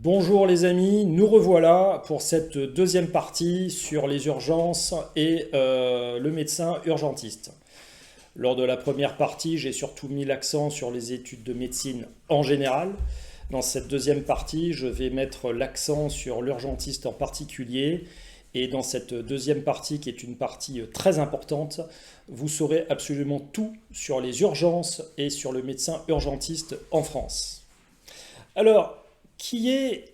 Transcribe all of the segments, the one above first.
Bonjour les amis, nous revoilà pour cette deuxième partie sur les urgences et le médecin urgentiste. Lors de la première partie, j'ai surtout mis l'accent sur les études de médecine en général. Dans cette deuxième partie, je vais mettre l'accent sur l'urgentiste en particulier. Et dans cette deuxième partie, qui est une partie très importante, vous saurez absolument tout sur les urgences et sur le médecin urgentiste en France. Alors, qui est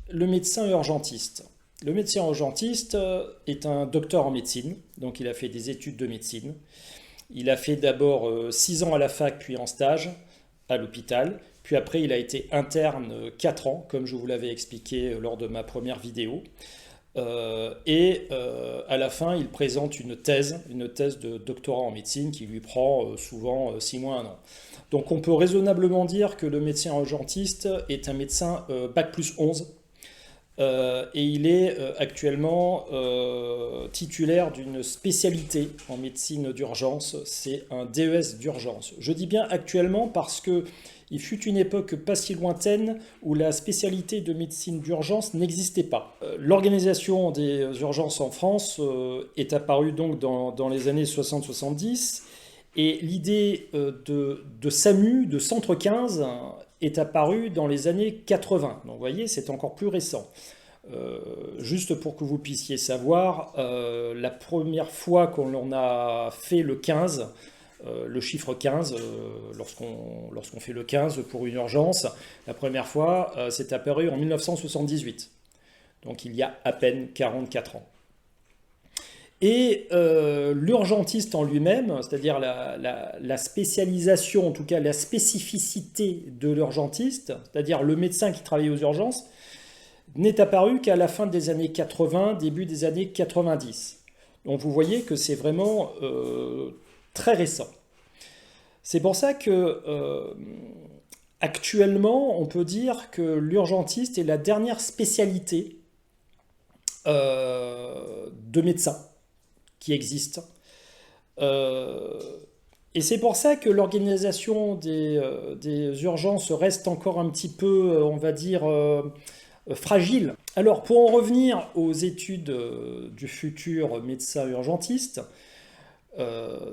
le médecin urgentiste? Le médecin urgentiste est un docteur en médecine, donc il a fait des études de médecine. Il a fait d'abord 6 ans à la fac, puis en stage à l'hôpital. Puis après, il a été interne 4 ans, comme je vous l'avais expliqué lors de ma première vidéo. À la fin, il présente une thèse de doctorat en médecine qui lui prend souvent 6 mois, 1 an. Donc on peut raisonnablement dire que le médecin urgentiste est un médecin Bac+11 et il est actuellement titulaire d'une spécialité en médecine d'urgence, c'est un DES d'urgence. Je dis bien actuellement parce que il fut une époque pas si lointaine où la spécialité de médecine d'urgence n'existait pas. L'organisation des urgences en France est apparue donc dans les années 60-70 et l'idée de SAMU, de centre 15, est apparue dans les années 80. Donc vous voyez, c'est encore plus récent. Juste pour que vous puissiez savoir, la première fois qu'on a fait le 15, le chiffre 15, lorsqu'on fait le 15 pour une urgence, la première fois, c'est apparu en 1978. Donc il y a à peine 44 ans. Et l'urgentiste en lui-même, c'est-à-dire la spécialisation, en tout cas la spécificité de l'urgentiste, c'est-à-dire le médecin qui travaille aux urgences, n'est apparu qu'à la fin des années 80, début des années 90. Donc vous voyez que c'est vraiment très récent. C'est pour ça que actuellement, on peut dire que l'urgentiste est la dernière spécialité de médecin qui existe. Et c'est pour ça que l'organisation des urgences reste encore un petit peu, on va dire, fragile. Alors, pour en revenir aux études du futur médecin urgentiste,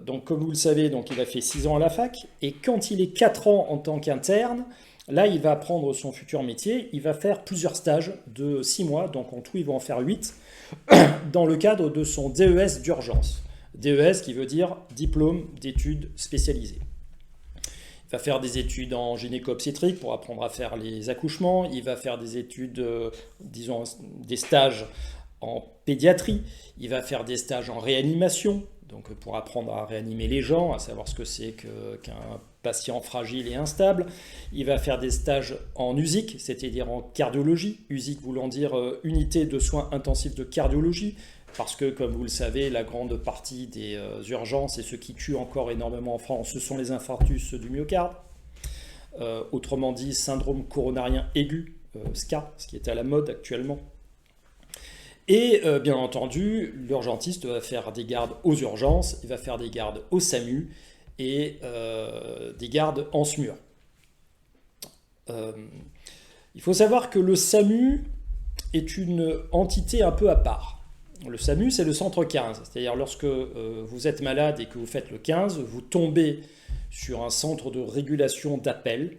donc comme vous le savez, donc il a fait 6 ans à la fac, et quand il est 4 ans en tant qu'interne, là il va apprendre son futur métier, il va faire plusieurs stages de 6 mois, donc en tout il va en faire 8, dans le cadre de son DES d'urgence. DES qui veut dire diplôme d'études spécialisées. Il va faire des études en gynéco-obstétrique pour apprendre à faire les accouchements, il va faire des études, disons des stages en pédiatrie, il va faire des stages en réanimation, donc pour apprendre à réanimer les gens, à savoir ce que c'est qu'un patient fragile et instable. Il va faire des stages en USIC, c'est-à-dire en cardiologie, USIC voulant dire unité de soins intensifs de cardiologie, parce que comme vous le savez, la grande partie des urgences et ce qui tue encore énormément en France, ce sont les infarctus du myocarde. Autrement dit, syndrome coronarien aigu, SCA, ce qui est à la mode actuellement. Et bien entendu, l'urgentiste va faire des gardes aux urgences, il va faire des gardes au SAMU et des gardes en SMUR. Il faut savoir que le SAMU est une entité un peu à part. Le SAMU, c'est le centre 15, c'est-à-dire lorsque vous êtes malade et que vous faites le 15, vous tombez sur un centre de régulation d'appel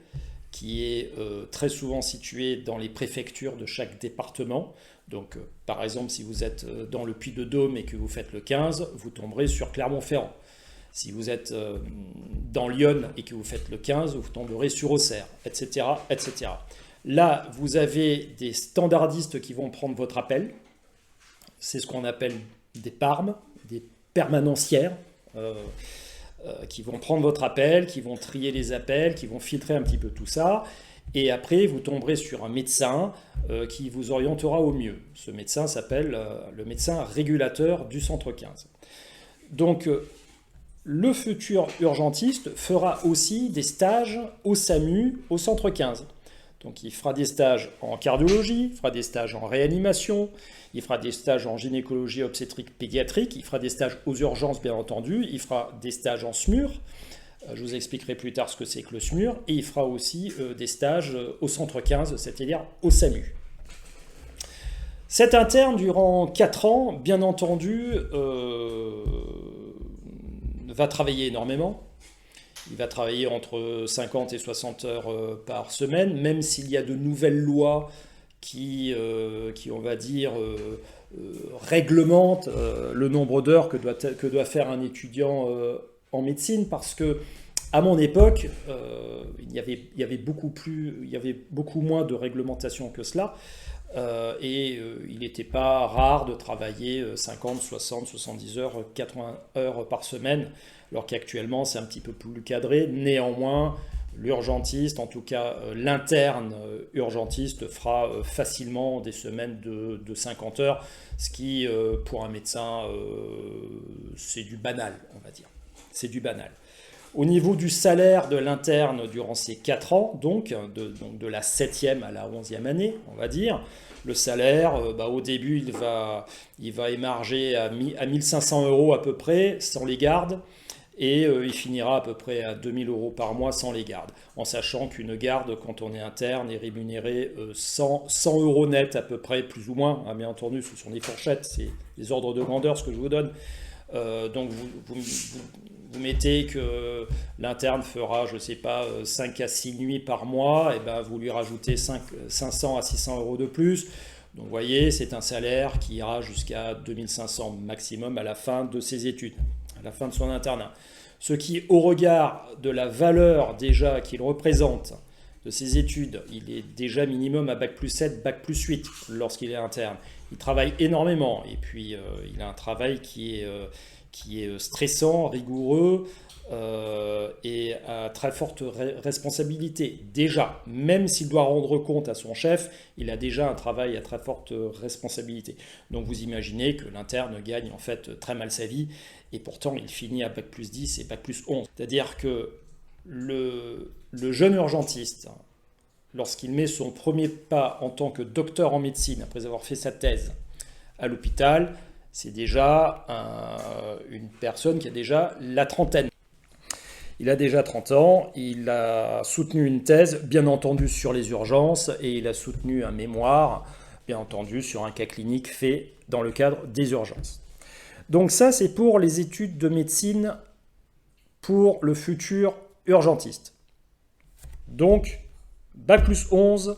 qui est très souvent situé dans les préfectures de chaque département. Donc, par exemple, si vous êtes dans le Puy-de-Dôme et que vous faites le 15, vous tomberez sur Clermont-Ferrand. Si vous êtes dans Lyon et que vous faites le 15, vous tomberez sur Auxerre, etc., etc. Là, vous avez des standardistes qui vont prendre votre appel. C'est ce qu'on appelle des PARM, des permanencières, qui vont prendre votre appel, qui vont trier les appels, qui vont filtrer un petit peu tout ça. Et après, vous tomberez sur un médecin qui vous orientera au mieux. Ce médecin s'appelle le médecin régulateur du centre 15. Donc, le futur urgentiste fera aussi des stages au SAMU, au centre 15. Donc il fera des stages en cardiologie, il fera des stages en réanimation, il fera des stages en gynécologie obstétrique pédiatrique, il fera des stages aux urgences bien entendu, il fera des stages en SMUR, Je vous expliquerai plus tard ce que c'est que le SMUR. Et il fera aussi des stages au centre 15, c'est-à-dire au SAMU. Cet interne, durant 4 ans, bien entendu, va travailler énormément. Il va travailler entre 50 et 60 heures par semaine, même s'il y a de nouvelles lois qui on va dire, réglementent le nombre d'heures que doit faire un étudiant en médecine, parce que à mon époque, il y avait beaucoup moins de réglementation que cela. Il n'était pas rare de travailler 50, 60, 70 heures, 80 heures par semaine, alors qu'actuellement c'est un petit peu plus cadré. Néanmoins, l'urgentiste, en tout cas l'interne urgentiste, fera facilement des semaines de 50 heures, ce qui, pour un médecin, c'est du banal, on va dire. C'est du banal. Au niveau du salaire de l'interne durant ces 4 ans, donc de la 7e à la 11e année, on va dire, le salaire, au début, il va émarger à 1500 € à peu près, sans les gardes, et il finira à peu près à 2000 € par mois sans les gardes, en sachant qu'une garde, quand on est interne, est rémunérée 100 € net à peu près, plus ou moins, hein, bien entendu, ce sont des fourchettes, c'est des ordres de grandeur ce que je vous donne. Donc vous mettez que l'interne fera, je ne sais pas, 5 à 6 nuits par mois, et ben vous lui rajoutez 500 à 600 € de plus. Donc vous voyez, c'est un salaire qui ira jusqu'à 2500 maximum à la fin de ses études, à la fin de son internat. Ce qui, au regard de la valeur déjà qu'il représente de ses études, il est déjà minimum à Bac plus 7, Bac plus 8 lorsqu'il est interne. Il travaille énormément, et puis il a un travail qui est stressant, rigoureux et à très forte responsabilité. Déjà, même s'il doit rendre compte à son chef, il a déjà un travail à très forte responsabilité. Donc vous imaginez que l'interne gagne en fait très mal sa vie, et pourtant il finit à Bac plus 10 et Bac plus 11. C'est-à-dire que le jeune urgentiste, lorsqu'il met son premier pas en tant que docteur en médecine, après avoir fait sa thèse à l'hôpital, c'est déjà une personne qui a déjà la trentaine. Il a déjà 30 ans, il a soutenu une thèse, bien entendu sur les urgences, et il a soutenu un mémoire, bien entendu, sur un cas clinique fait dans le cadre des urgences. Donc ça, c'est pour les études de médecine pour le futur urgentiste. Donc, Bac plus 11,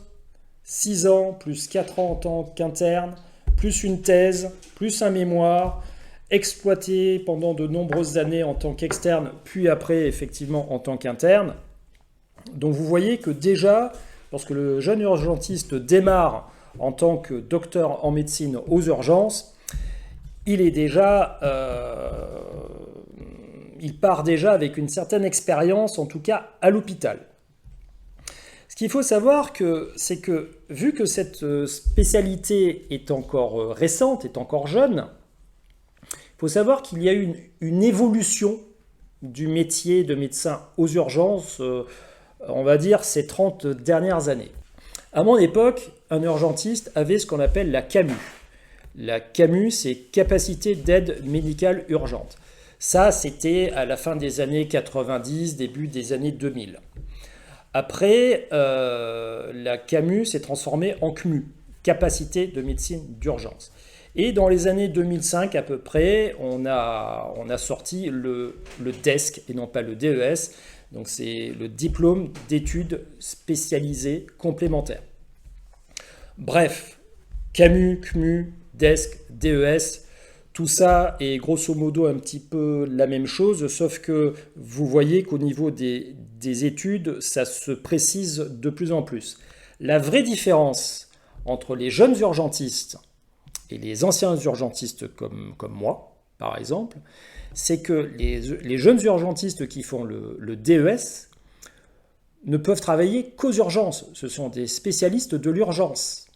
6 ans, plus 4 ans en tant qu'interne, plus une thèse, plus un mémoire, exploité pendant de nombreuses années en tant qu'externe, puis après, effectivement, en tant qu'interne. Donc vous voyez que déjà, lorsque le jeune urgentiste démarre en tant que docteur en médecine aux urgences, il part déjà avec une certaine expérience, en tout cas à l'hôpital. Ce qu'il faut savoir, c'est que, vu que cette spécialité est encore récente, est encore jeune, il faut savoir qu'il y a eu une évolution du métier de médecin aux urgences, on va dire, ces 30 dernières années. À mon époque, un urgentiste avait ce qu'on appelle la CAMU. La CAMU, c'est Capacité d'aide médicale urgente. Ça, c'était à la fin des années 90, début des années 2000. Après, la CAMU s'est transformée en CMU, Capacité de médecine d'urgence. Et dans les années 2005 à peu près, on a sorti le DESC et non pas le DES. Donc c'est le diplôme d'études spécialisées complémentaires. Bref, CAMU, CMU, DESC, DES, tout ça est grosso modo un petit peu la même chose, sauf que vous voyez qu'au niveau des études, ça se précise de plus en plus. La vraie différence entre les jeunes urgentistes et les anciens urgentistes comme moi, par exemple, c'est que les jeunes urgentistes qui font le DES ne peuvent travailler qu'aux urgences. Ce sont des spécialistes de l'urgence.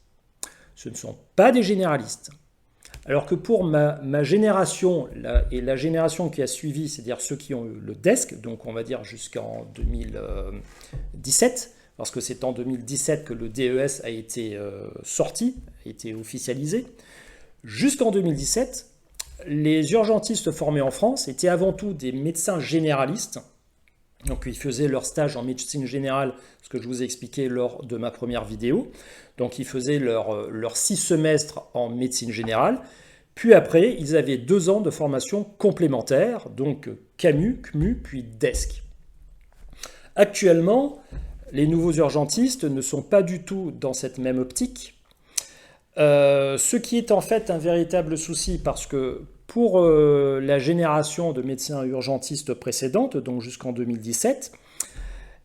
Ce ne sont pas des généralistes. Alors que pour ma génération et la génération qui a suivi, c'est-à-dire ceux qui ont eu le DESC, donc on va dire jusqu'en 2017, parce que c'est en 2017 que le DES a été sorti, a été officialisé, jusqu'en 2017, les urgentistes formés en France étaient avant tout des médecins généralistes Donc ils faisaient leur stage en médecine générale, ce que je vous ai expliqué lors de ma première vidéo. Donc ils faisaient leur 6 semestres en médecine générale. Puis après, ils avaient 2 ans de formation complémentaire, donc CAMU, CMU, puis DESC. Actuellement, les nouveaux urgentistes ne sont pas du tout dans cette même optique. Ce qui est en fait un véritable souci parce que pour la génération de médecins urgentistes précédente, donc jusqu'en 2017,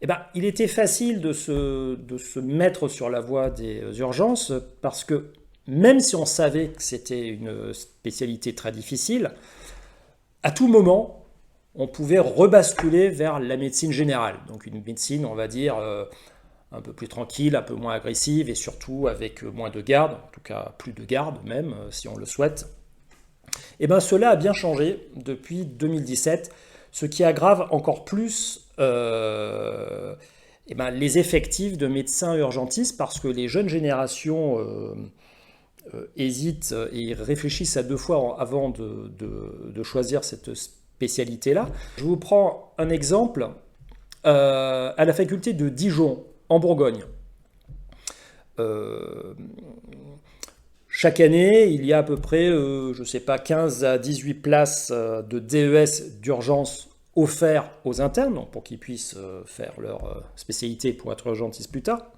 eh ben, il était facile de se mettre sur la voie des urgences parce que même si on savait que c'était une spécialité très difficile, à tout moment, on pouvait rebasculer vers la médecine générale. Donc une médecine, on va dire, un peu plus tranquille, un peu moins agressive et surtout avec moins de garde, en tout cas plus de garde même, si on le souhaite. Et bien cela a bien changé depuis 2017, ce qui aggrave encore plus les effectifs de médecins urgentistes parce que les jeunes générations hésitent et réfléchissent à 2 fois avant de choisir cette spécialité-là. Je vous prends un exemple. À la faculté de Dijon, en Bourgogne, chaque année, il y a à peu près, je ne sais pas, 15 à 18 places de DES d'urgence offerts aux internes, donc pour qu'ils puissent faire leur spécialité pour être urgentistes plus tard.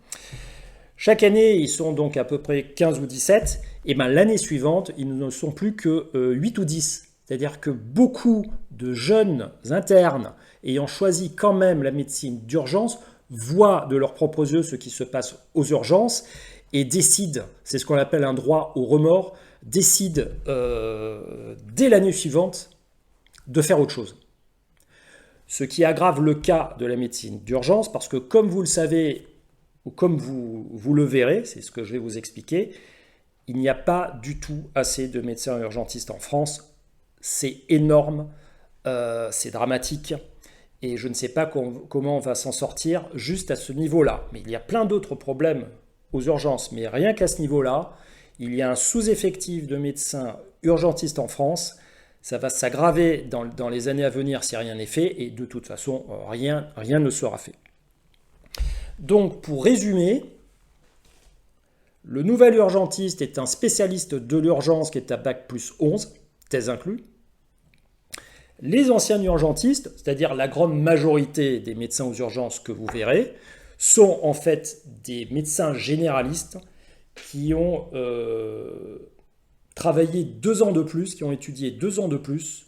Chaque année, ils sont donc à peu près 15 ou 17, et bien l'année suivante, ils ne sont plus que 8 ou 10. C'est-à-dire que beaucoup de jeunes internes ayant choisi quand même la médecine d'urgence voient de leurs propres yeux ce qui se passe aux urgences et décident, c'est ce qu'on appelle un droit au remords, décident dès l'année suivante de faire autre chose. Ce qui aggrave le cas de la médecine d'urgence parce que comme vous le savez, ou comme vous le verrez, c'est ce que je vais vous expliquer, il n'y a pas du tout assez de médecins urgentistes en France. C'est énorme, c'est dramatique. Et je ne sais pas comment on va s'en sortir juste à ce niveau-là. Mais il y a plein d'autres problèmes aux urgences. Mais rien qu'à ce niveau-là, il y a un sous-effectif de médecins urgentistes en France. Ça va s'aggraver dans les années à venir si rien n'est fait. Et de toute façon, rien ne sera fait. Donc, pour résumer, le nouvel urgentiste est un spécialiste de l'urgence qui est à Bac plus 11, thèse inclus. Les anciens urgentistes, c'est-à-dire la grande majorité des médecins aux urgences que vous verrez, sont en fait des médecins généralistes qui ont travaillé 2 ans de plus, qui ont étudié 2 ans de plus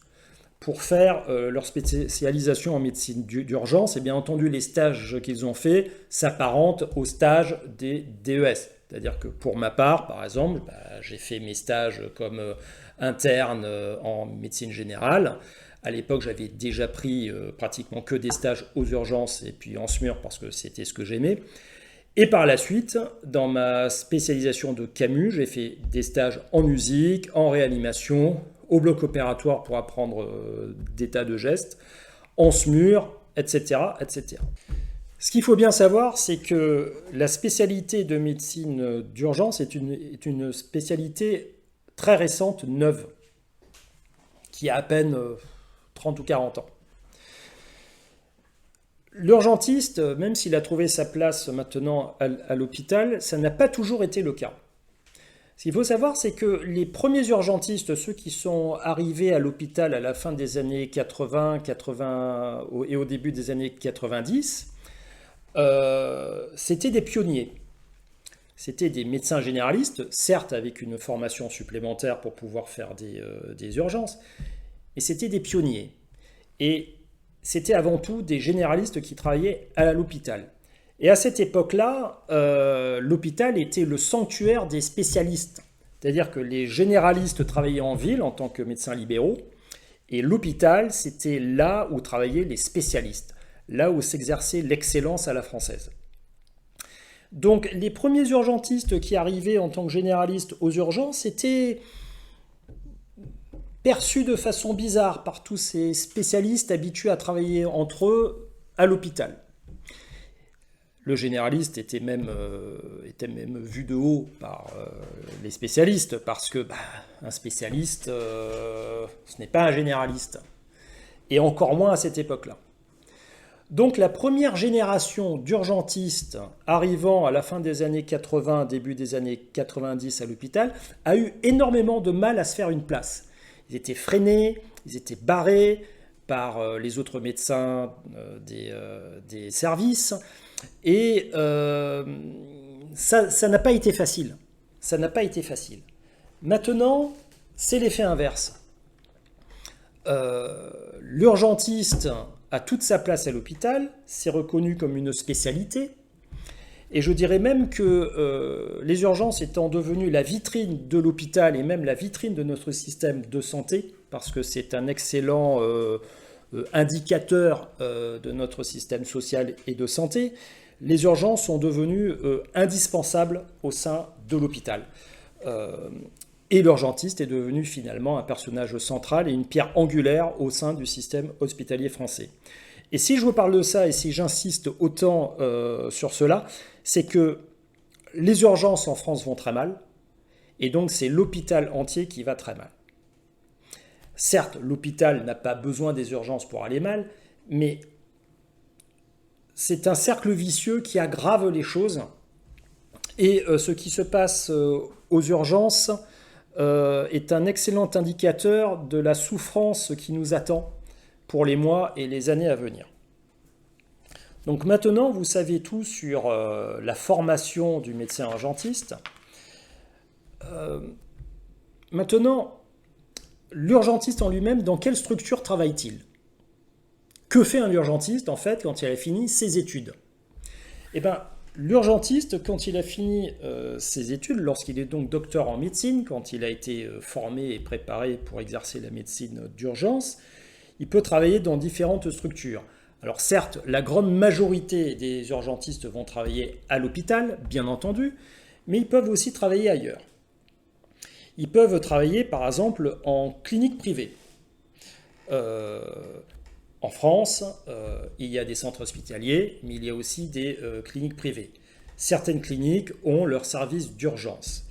pour faire leur spécialisation en médecine d'urgence. Et bien entendu, les stages qu'ils ont faits s'apparentent aux stages des DES. C'est-à-dire que pour ma part, par exemple, j'ai fait mes stages comme interne en médecine générale. À l'époque, j'avais déjà pris pratiquement que des stages aux urgences et puis en SMUR parce que c'était ce que j'aimais. Et par la suite, dans ma spécialisation de CAMU, j'ai fait des stages en musique, en réanimation, au bloc opératoire pour apprendre des tas de gestes, en SMUR, etc., etc. Ce qu'il faut bien savoir, c'est que la spécialité de médecine d'urgence est une spécialité très récente, neuve, qui a à peine 30 ou 40 ans. L'urgentiste, même s'il a trouvé sa place maintenant à l'hôpital, ça n'a pas toujours été le cas. Ce qu'il faut savoir, c'est que les premiers urgentistes, ceux qui sont arrivés à l'hôpital à la fin des années 80 et au début des années 90, c'était des pionniers. C'était des médecins généralistes, certes avec une formation supplémentaire pour pouvoir faire des urgences, mais c'était des pionniers. Et c'était avant tout des généralistes qui travaillaient à l'hôpital. Et à cette époque-là, l'hôpital était le sanctuaire des spécialistes. C'est-à-dire que les généralistes travaillaient en ville en tant que médecins libéraux, et l'hôpital, c'était là où travaillaient les spécialistes, là où s'exerçait l'excellence à la française. Donc les premiers urgentistes qui arrivaient en tant que généralistes aux urgences étaient perçus de façon bizarre par tous ces spécialistes habitués à travailler entre eux à l'hôpital. Le généraliste était même vu de haut par les spécialistes, parce que un spécialiste, ce n'est pas un généraliste. Et encore moins à cette époque-là. Donc la première génération d'urgentistes arrivant à la fin des années 80, début des années 90 à l'hôpital, a eu énormément de mal à se faire une place. Ils étaient freinés, ils étaient barrés par les autres médecins des services, et ça n'a pas été facile. Ça n'a pas été facile. Maintenant, c'est l'effet inverse. L'urgentiste a toute sa place à l'hôpital, c'est reconnu comme une spécialité, et je dirais même que les urgences étant devenues la vitrine de l'hôpital et même la vitrine de notre système de santé, parce que c'est un excellent indicateur de notre système social et de santé, les urgences sont devenues indispensables au sein de l'hôpital. Et l'urgentiste est devenu finalement un personnage central et une pierre angulaire au sein du système hospitalier français. Et si je vous parle de ça et si j'insiste autant sur cela, c'est que les urgences en France vont très mal, et donc c'est l'hôpital entier qui va très mal. Certes, l'hôpital n'a pas besoin des urgences pour aller mal, mais c'est un cercle vicieux qui aggrave les choses. Et ce qui se passe aux urgences est un excellent indicateur de la souffrance qui nous attend pour les mois et les années à venir. Donc maintenant, vous savez tout sur la formation du médecin urgentiste. Maintenant, l'urgentiste en lui-même, dans quelle structure travaille-t-il? Que fait un urgentiste, en fait, quand il a fini ses études? Eh bien, l'urgentiste, quand il a fini ses études, lorsqu'il est donc docteur en médecine, quand il a été formé et préparé pour exercer la médecine d'urgence, il peut travailler dans différentes structures. Alors certes, la grande majorité des urgentistes vont travailler à l'hôpital, bien entendu, mais ils peuvent aussi travailler ailleurs. Ils peuvent travailler, par exemple, en clinique privée. En France, il y a des centres hospitaliers, mais il y a aussi des cliniques privées. Certaines cliniques ont leur service d'urgence.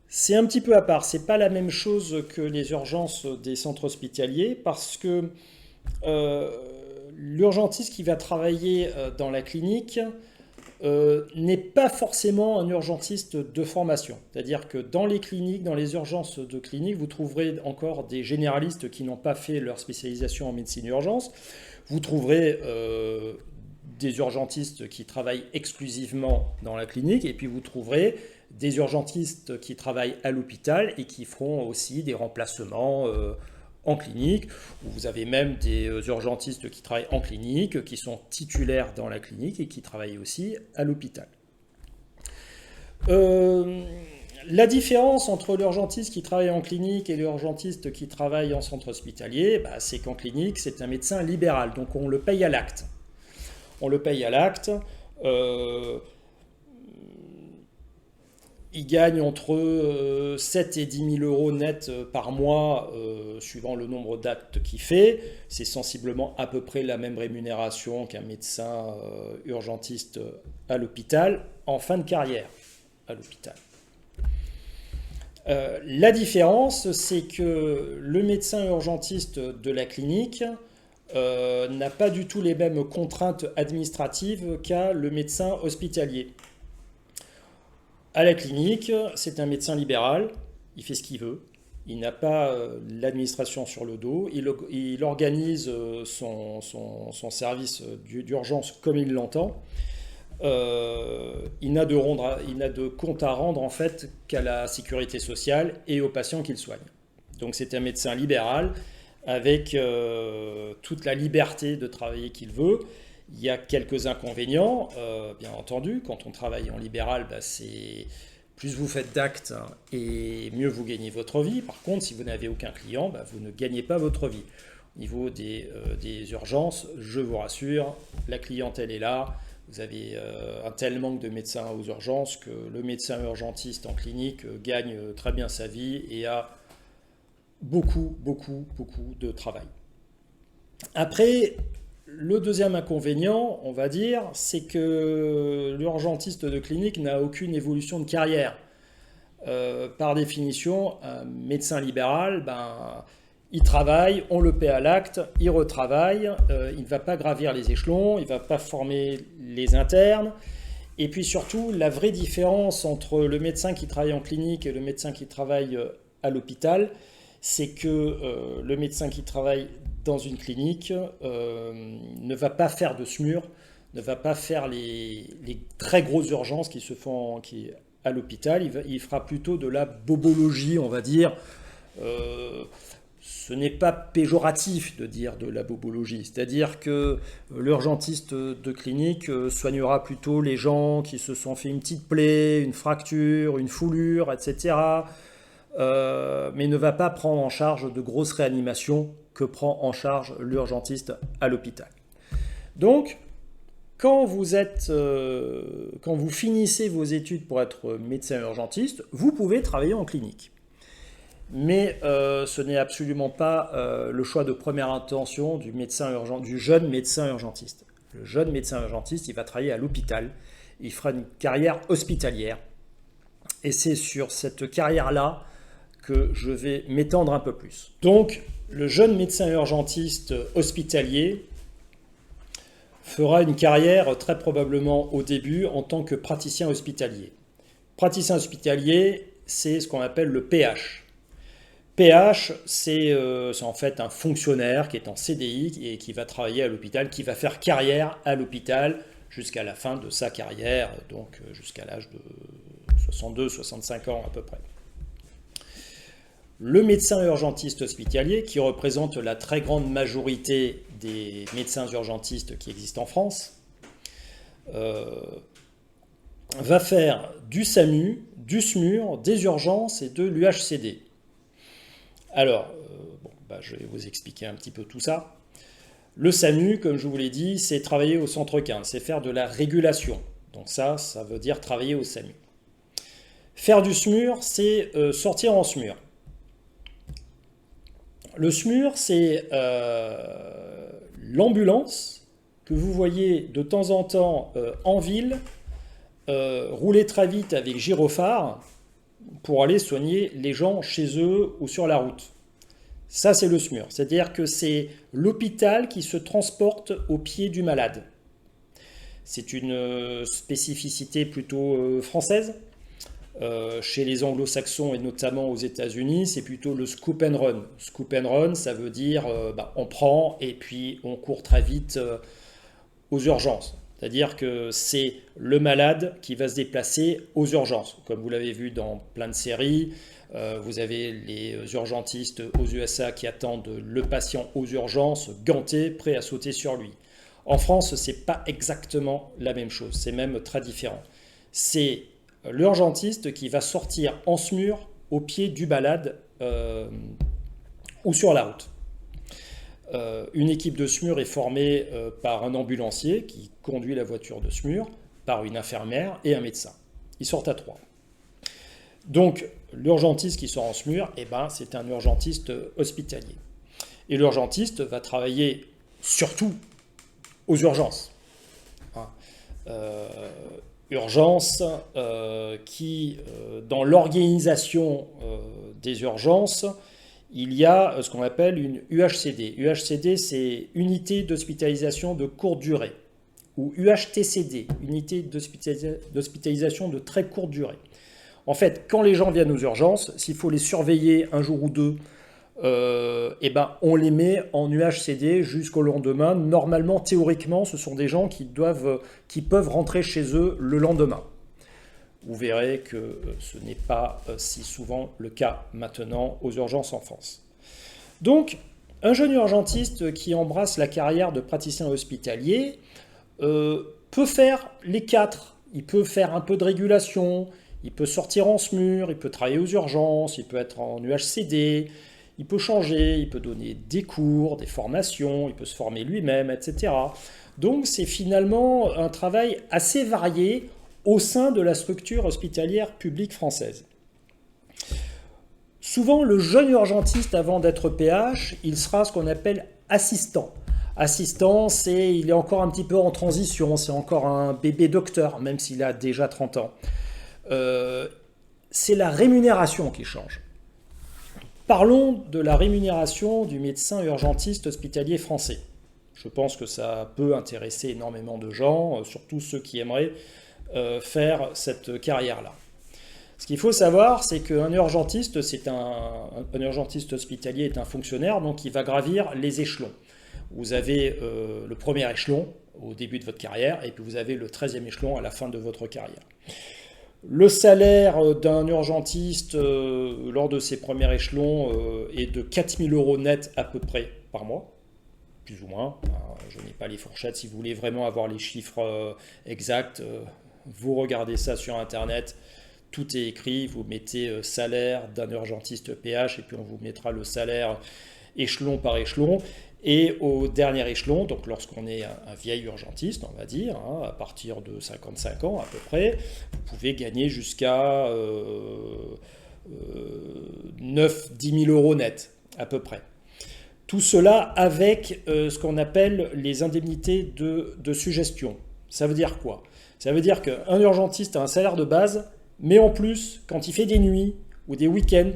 C'est un petit peu à part, c'est pas la même chose que les urgences des centres hospitaliers, parce que l'urgentiste qui va travailler dans la clinique n'est pas forcément un urgentiste de formation. C'est-à-dire que dans les cliniques, dans les urgences de clinique, vous trouverez encore des généralistes qui n'ont pas fait leur spécialisation en médecine urgence. Vous trouverez des urgentistes qui travaillent exclusivement dans la clinique, et puis vous trouverez des urgentistes qui travaillent à l'hôpital et qui feront aussi des remplacements en clinique. Vous avez même des urgentistes qui travaillent en clinique, qui sont titulaires dans la clinique et qui travaillent aussi à l'hôpital. La différence entre l'urgentiste qui travaille en clinique et l'urgentiste qui travaille en centre hospitalier, c'est qu'en clinique, c'est un médecin libéral, donc on le paye à l'acte. On le paye à l'acte. Il gagne entre 7 et 10 000 euros net par mois, suivant le nombre d'actes qu'il fait. C'est sensiblement à peu près la même rémunération qu'un médecin urgentiste à l'hôpital, en fin de carrière à l'hôpital. La différence, c'est que le médecin urgentiste de la clinique n'a pas du tout les mêmes contraintes administratives qu'a le médecin hospitalier. À la clinique, c'est un médecin libéral, il fait ce qu'il veut, il n'a pas l'administration sur le dos, il organise son service d'urgence comme il l'entend. Il n'a de compte à rendre en fait qu'à la sécurité sociale et aux patients qu'il soigne. Donc c'est un médecin libéral avec toute la liberté de travailler qu'il veut. Il y a quelques inconvénients, bien entendu. Quand on travaille en libéral, c'est plus vous faites d'actes et mieux vous gagnez votre vie. Par contre, si vous n'avez aucun client, vous ne gagnez pas votre vie. Au niveau des urgences, je vous rassure, la clientèle est là. Vous avez un tel manque de médecins aux urgences que le médecin urgentiste en clinique gagne très bien sa vie et a beaucoup de travail. Après, le deuxième inconvénient, on va dire, c'est que l'urgentiste de clinique n'a aucune évolution de carrière. Par définition, un médecin libéral, il travaille, on le paie à l'acte, il retravaille, il ne va pas gravir les échelons, il ne va pas former les internes. Et puis surtout, la vraie différence entre le médecin qui travaille en clinique et le médecin qui travaille à l'hôpital, c'est que le médecin qui travaille dans une clinique ne va pas faire de SMUR, ne va pas faire les très grosses urgences qui se font à l'hôpital. Il fera plutôt de la bobologie, on va dire. Ce n'est pas péjoratif de dire de la bobologie, c'est-à-dire que l'urgentiste de clinique soignera plutôt les gens qui se sont fait une petite plaie, une fracture, une foulure, etc. Mais ne va pas prendre en charge de grosses réanimations que prend en charge l'urgentiste à l'hôpital. Donc, quand vous finissez vos études pour être médecin urgentiste, vous pouvez travailler en clinique. Mais ce n'est absolument pas le choix de première intention du jeune médecin urgentiste. Le jeune médecin urgentiste, il va travailler à l'hôpital, il fera une carrière hospitalière. Et c'est sur cette carrière-là que je vais m'étendre un peu plus. Donc, le jeune médecin urgentiste hospitalier fera une carrière très probablement au début en tant que praticien hospitalier. Praticien hospitalier, c'est ce qu'on appelle le PH. PH, c'est en fait un fonctionnaire qui est en CDI et qui va travailler à l'hôpital, qui va faire carrière à l'hôpital jusqu'à la fin de sa carrière, donc jusqu'à l'âge de 62-65 ans à peu près. Le médecin urgentiste hospitalier, qui représente la très grande majorité des médecins urgentistes qui existent en France, va faire du SAMU, du SMUR, des urgences et de l'UHCD. Alors, je vais vous expliquer un petit peu tout ça. Le SAMU, comme je vous l'ai dit, c'est travailler au centre 15, c'est faire de la régulation. Donc ça veut dire travailler au SAMU. Faire du SMUR, c'est sortir en SMUR. Le SMUR, c'est l'ambulance que vous voyez de temps en temps en ville, rouler très vite avec gyrophare pour aller soigner les gens chez eux ou sur la route. Ça, c'est le SMUR. C'est-à-dire que c'est l'hôpital qui se transporte au pied du malade. C'est une spécificité plutôt française. Chez les anglo-saxons et notamment aux États-Unis, c'est plutôt le scoop and run. Scoop and run, ça veut dire on prend et puis on court très vite aux urgences. C'est-à-dire que c'est le malade qui va se déplacer aux urgences. Comme vous l'avez vu dans plein de séries, vous avez les urgentistes aux USA qui attendent le patient aux urgences, ganté, prêt à sauter sur lui. En France, ce n'est pas exactement la même chose, c'est même très différent. C'est l'urgentiste qui va sortir en SMUR au pied du malade ou sur la route. Une équipe de SMUR est formée par un ambulancier qui conduit la voiture de SMUR, par une infirmière et un médecin. Ils sortent à 3. Donc, l'urgentiste qui sort en SMUR, c'est un urgentiste hospitalier. Et l'urgentiste va travailler surtout aux urgences. Urgences qui, dans l'organisation des urgences, il y a ce qu'on appelle une UHCD. UHCD, c'est Unité d'hospitalisation de courte durée, ou UHTCD, Unité d'hospitalisation de très courte durée. En fait, quand les gens viennent aux urgences, s'il faut les surveiller un jour ou deux, on les met en UHCD jusqu'au lendemain. Normalement, théoriquement, ce sont des gens qui peuvent rentrer chez eux le lendemain. Vous verrez que ce n'est pas si souvent le cas maintenant aux urgences en France. Donc, un jeune urgentiste qui embrasse la carrière de praticien hospitalier peut faire les 4. Il peut faire un peu de régulation, il peut sortir en SMUR, il peut travailler aux urgences, il peut être en UHCD, il peut changer, il peut donner des cours, des formations, il peut se former lui-même, etc. Donc, c'est finalement un travail assez varié au sein de la structure hospitalière publique française. Souvent, le jeune urgentiste, avant d'être PH, il sera ce qu'on appelle assistant. Assistant, il est encore un petit peu en transition, c'est encore un bébé docteur, même s'il a déjà 30 ans. C'est la rémunération qui change. parlons de la rémunération du médecin urgentiste hospitalier français. Je pense que ça peut intéresser énormément de gens, surtout ceux qui aimeraient faire cette carrière-là. Ce qu'il faut savoir, c'est qu'un urgentiste, un urgentiste hospitalier est un fonctionnaire, donc il va gravir les échelons. Vous avez le premier échelon au début de votre carrière, et puis vous avez le 13e échelon à la fin de votre carrière. Le salaire d'un urgentiste lors de ces premiers échelons est de 4 000 € net à peu près par mois, plus ou moins. Je n'ai pas les fourchettes. Si vous voulez vraiment avoir les chiffres exacts, vous regardez ça sur Internet. Tout est écrit. Vous mettez salaire d'un urgentiste PH et puis on vous mettra le salaire échelon par échelon. Et au dernier échelon, donc lorsqu'on est un vieil urgentiste, on va dire, à partir de 55 ans à peu près, vous pouvez gagner jusqu'à 9-10 000 € net à peu près. Tout cela avec ce qu'on appelle les indemnités de suggestion. Ça veut dire quoi? Ça veut dire qu'un urgentiste a un salaire de base, mais en plus, quand il fait des nuits ou des week-ends,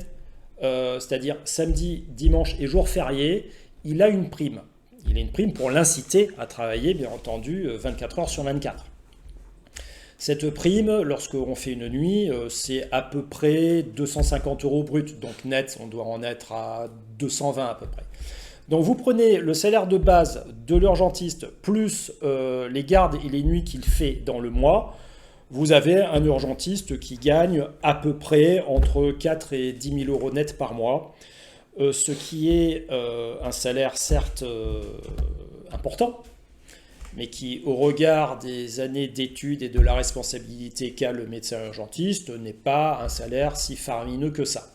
c'est-à-dire samedi, dimanche et jours fériés, il a une prime. Il a une prime pour l'inciter à travailler, bien entendu, 24 heures sur 24. Cette prime, lorsqu'on fait une nuit, c'est à peu près 250 € brut. Donc net, on doit en être à 220 à peu près. Donc vous prenez le salaire de base de l'urgentiste plus les gardes et les nuits qu'il fait dans le mois. Vous avez un urgentiste qui gagne à peu près entre 4 et 10 000 € net par mois. Ce qui est un salaire certes important, mais qui, au regard des années d'études et de la responsabilité qu'a le médecin urgentiste, n'est pas un salaire si faramineux que ça.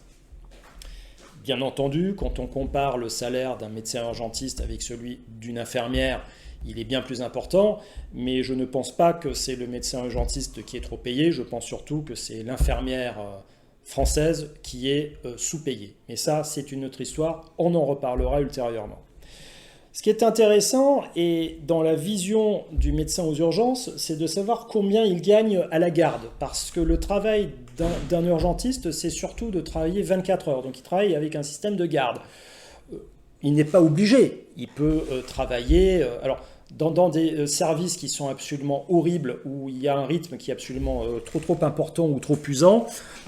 Bien entendu, quand on compare le salaire d'un médecin urgentiste avec celui d'une infirmière, il est bien plus important, mais je ne pense pas que c'est le médecin urgentiste qui est trop payé, je pense surtout que c'est l'infirmière française qui est sous-payée. Mais ça, c'est une autre histoire, on en reparlera ultérieurement. Ce qui est intéressant, et dans la vision du médecin aux urgences, c'est de savoir combien il gagne à la garde. Parce que le travail d'un urgentiste, c'est surtout de travailler 24 heures. Donc il travaille avec un système de garde. Il n'est pas obligé. Il peut travailler... alors, dans des services qui sont absolument horribles, où il y a un rythme qui est absolument trop important ou trop usant,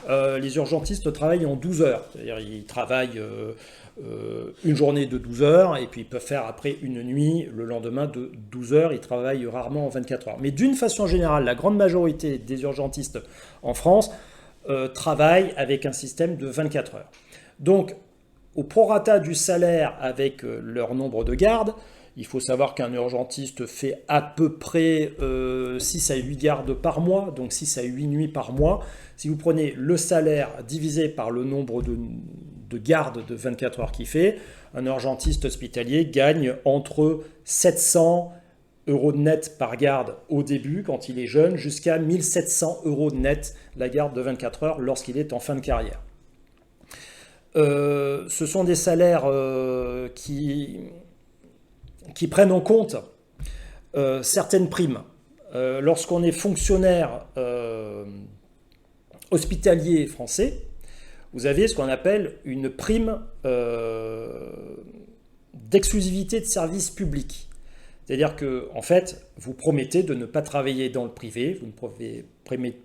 les urgentistes travaillent en 12 heures. C'est-à-dire ils travaillent une journée de 12 heures et puis ils peuvent faire après une nuit le lendemain de 12 heures. Ils travaillent rarement en 24 heures. Mais d'une façon générale, la grande majorité des urgentistes en France travaillent avec un système de 24 heures. Donc, au prorata du salaire avec leur nombre de gardes, il faut savoir qu'un urgentiste fait à peu près 6 à 8 gardes par mois, donc 6 à 8 nuits par mois. Si vous prenez le salaire divisé par le nombre de gardes de 24 heures qu'il fait, un urgentiste hospitalier gagne entre 700 € net par garde au début, quand il est jeune, jusqu'à 1 700 € net la garde de 24 heures lorsqu'il est en fin de carrière. Ce sont des salaires qui prennent en compte certaines primes. Lorsqu'on est fonctionnaire hospitalier français, vous avez ce qu'on appelle une prime d'exclusivité de service public. C'est-à-dire que, en fait, vous promettez de ne pas travailler dans le privé, vous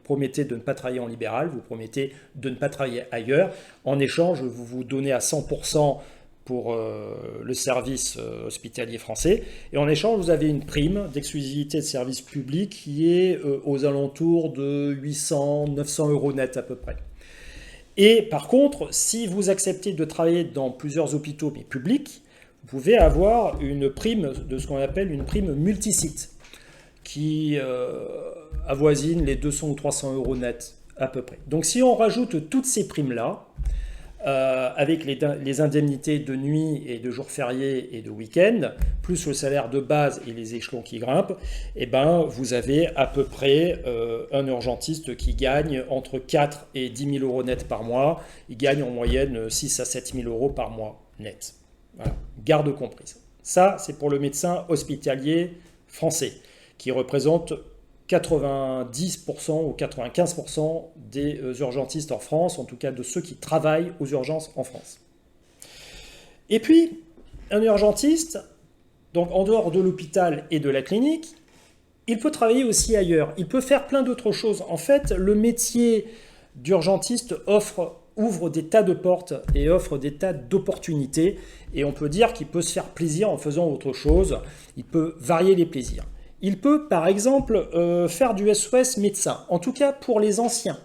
promettez de ne pas travailler en libéral, vous promettez de ne pas travailler ailleurs. En échange, vous vous donnez à 100% pour le service hospitalier français. Et en échange, vous avez une prime d'exclusivité de service public qui est aux alentours de 800-900 € net à peu près. Et par contre, si vous acceptez de travailler dans plusieurs hôpitaux mais publics, vous pouvez avoir une prime de ce qu'on appelle une prime multisite qui avoisine les 200 ou 300 € net à peu près. Donc si on rajoute toutes ces primes-là, avec les indemnités de nuit et de jours fériés et de week-end, plus le salaire de base et les échelons qui grimpent, et ben vous avez à peu près un urgentiste qui gagne entre 4 et 10 000 € net par mois. Il gagne en moyenne 6 à 7 000 € par mois net. Voilà, garde comprise. Ça, c'est pour le médecin hospitalier français, qui représente 90% ou 95% des urgentistes en France, en tout cas de ceux qui travaillent aux urgences en France. Et puis, un urgentiste, donc en dehors de l'hôpital et de la clinique, il peut travailler aussi ailleurs. Il peut faire plein d'autres choses. En fait, le métier d'urgentiste ouvre des tas de portes et offre des tas d'opportunités. Et on peut dire qu'il peut se faire plaisir en faisant autre chose. Il peut varier les plaisirs. Il peut, par exemple, faire du SOS médecin. En tout cas, pour les anciens.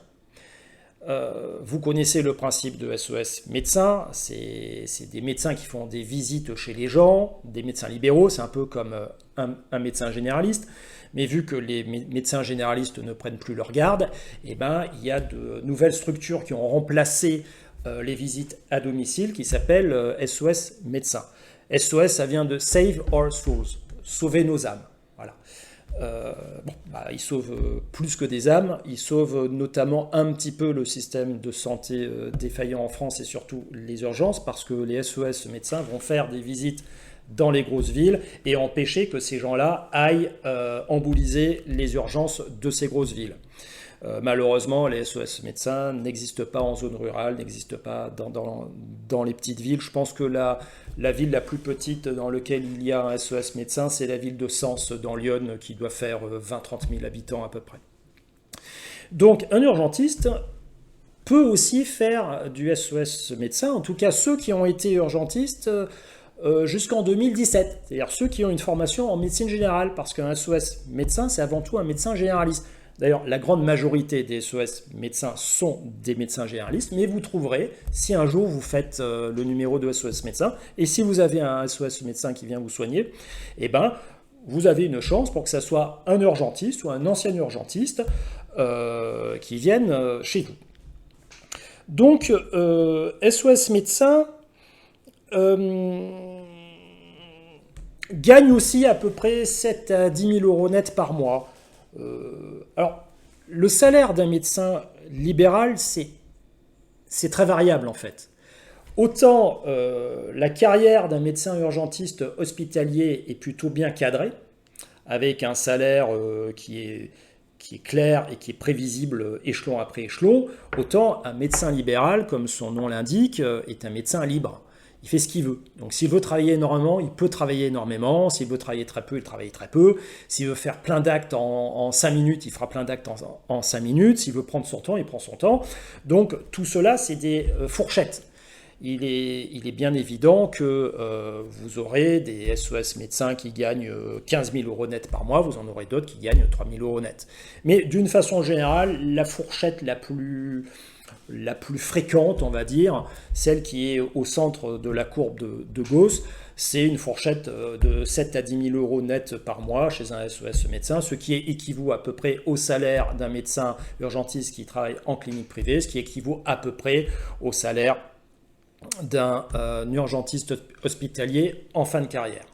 Vous connaissez le principe de SOS médecin, c'est des médecins qui font des visites chez les gens, des médecins libéraux, c'est un peu comme un médecin généraliste, mais vu que les médecins généralistes ne prennent plus leur garde, eh ben, il y a de nouvelles structures qui ont remplacé les visites à domicile qui s'appellent SOS médecin. SOS, ça vient de Save Our Souls, sauver nos âmes. Voilà. Ils sauvent plus que des âmes, ils sauvent notamment un petit peu le système de santé défaillant en France et surtout les urgences parce que les SOS médecins vont faire des visites dans les grosses villes et empêcher que ces gens-là aillent embouliser les urgences de ces grosses villes. Malheureusement, les SOS médecins n'existent pas en zone rurale, n'existent pas dans les petites villes. Je pense que la ville la plus petite dans laquelle il y a un SOS médecin, c'est la ville de Sens, dans l'Yonne, qui doit faire 20-30 000 habitants à peu près. Donc, un urgentiste peut aussi faire du SOS médecin, en tout cas ceux qui ont été urgentistes jusqu'en 2017, c'est-à-dire ceux qui ont une formation en médecine générale, parce qu'un SOS médecin, c'est avant tout un médecin généraliste. D'ailleurs, la grande majorité des SOS médecins sont des médecins généralistes, mais vous trouverez, si un jour vous faites le numéro de SOS médecin, et si vous avez un SOS médecin qui vient vous soigner, eh ben, vous avez une chance pour que ce soit un urgentiste ou un ancien urgentiste qui vienne chez vous. Donc, SOS médecin gagne aussi à peu près 7 à 10 000 euros net par mois. Alors, le salaire d'un médecin libéral, c'est très variable en fait. Autant la carrière d'un médecin urgentiste hospitalier est plutôt bien cadrée, avec un salaire qui est clair et qui est prévisible échelon après échelon, autant un médecin libéral, comme son nom l'indique, est un médecin libre. Il fait ce qu'il veut. Donc s'il veut travailler énormément, il peut travailler énormément. S'il veut travailler très peu, il travaille très peu. S'il veut faire plein d'actes en 5 minutes, il fera plein d'actes en 5 minutes. S'il veut prendre son temps, il prend son temps. Donc tout cela, c'est des fourchettes. Il est bien évident que vous aurez des SOS médecins qui gagnent 15 000 euros net par mois, vous en aurez d'autres qui gagnent 3 000 euros net. Mais d'une façon générale, la fourchette la plus fréquente, on va dire, celle qui est au centre de la courbe de Gauss, c'est une fourchette de 7 à 10 000 euros net par mois chez un SOS médecin, ce qui équivaut à peu près au salaire d'un médecin urgentiste qui travaille en clinique privée, ce qui équivaut à peu près au salaire d'un urgentiste hospitalier en fin de carrière.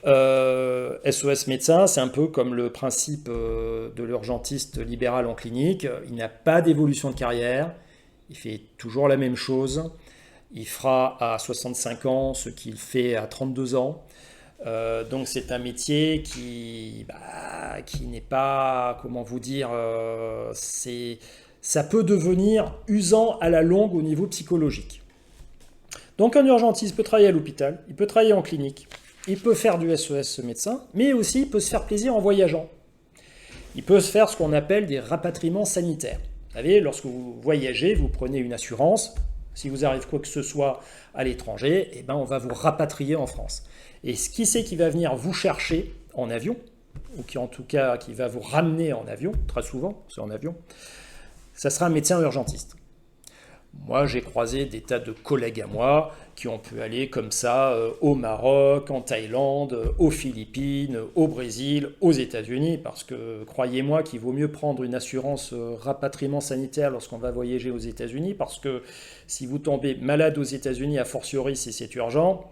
SOS médecin, c'est un peu comme le principe de l'urgentiste libéral en clinique. Il n'a pas d'évolution de carrière, il fait toujours la même chose. Il fera à 65 ans ce qu'il fait à 32 ans. Donc c'est un métier qui n'est pas, comment vous dire, ça peut devenir usant à la longue au niveau psychologique. Donc un urgentiste peut travailler à l'hôpital, il peut travailler en clinique, il peut faire du SOS médecin, mais aussi il peut se faire plaisir en voyageant. Il peut se faire ce qu'on appelle des rapatriements sanitaires. Vous savez, lorsque vous voyagez, vous prenez une assurance. Si vous arrive quoi que ce soit à l'étranger, eh ben on va vous rapatrier en France. Et qui c'est qui va venir vous chercher en avion, ou qui en tout cas qui va vous ramener en avion, très souvent c'est en avion, ça sera un médecin urgentiste. Moi, j'ai croisé des tas de collègues à moi qui ont pu aller comme ça au Maroc, en Thaïlande, aux Philippines, au Brésil, aux États-Unis, parce que croyez-moi qu'il vaut mieux prendre une assurance rapatriement sanitaire lorsqu'on va voyager aux États-Unis, parce que si vous tombez malade aux États-Unis, a fortiori si c'est urgent,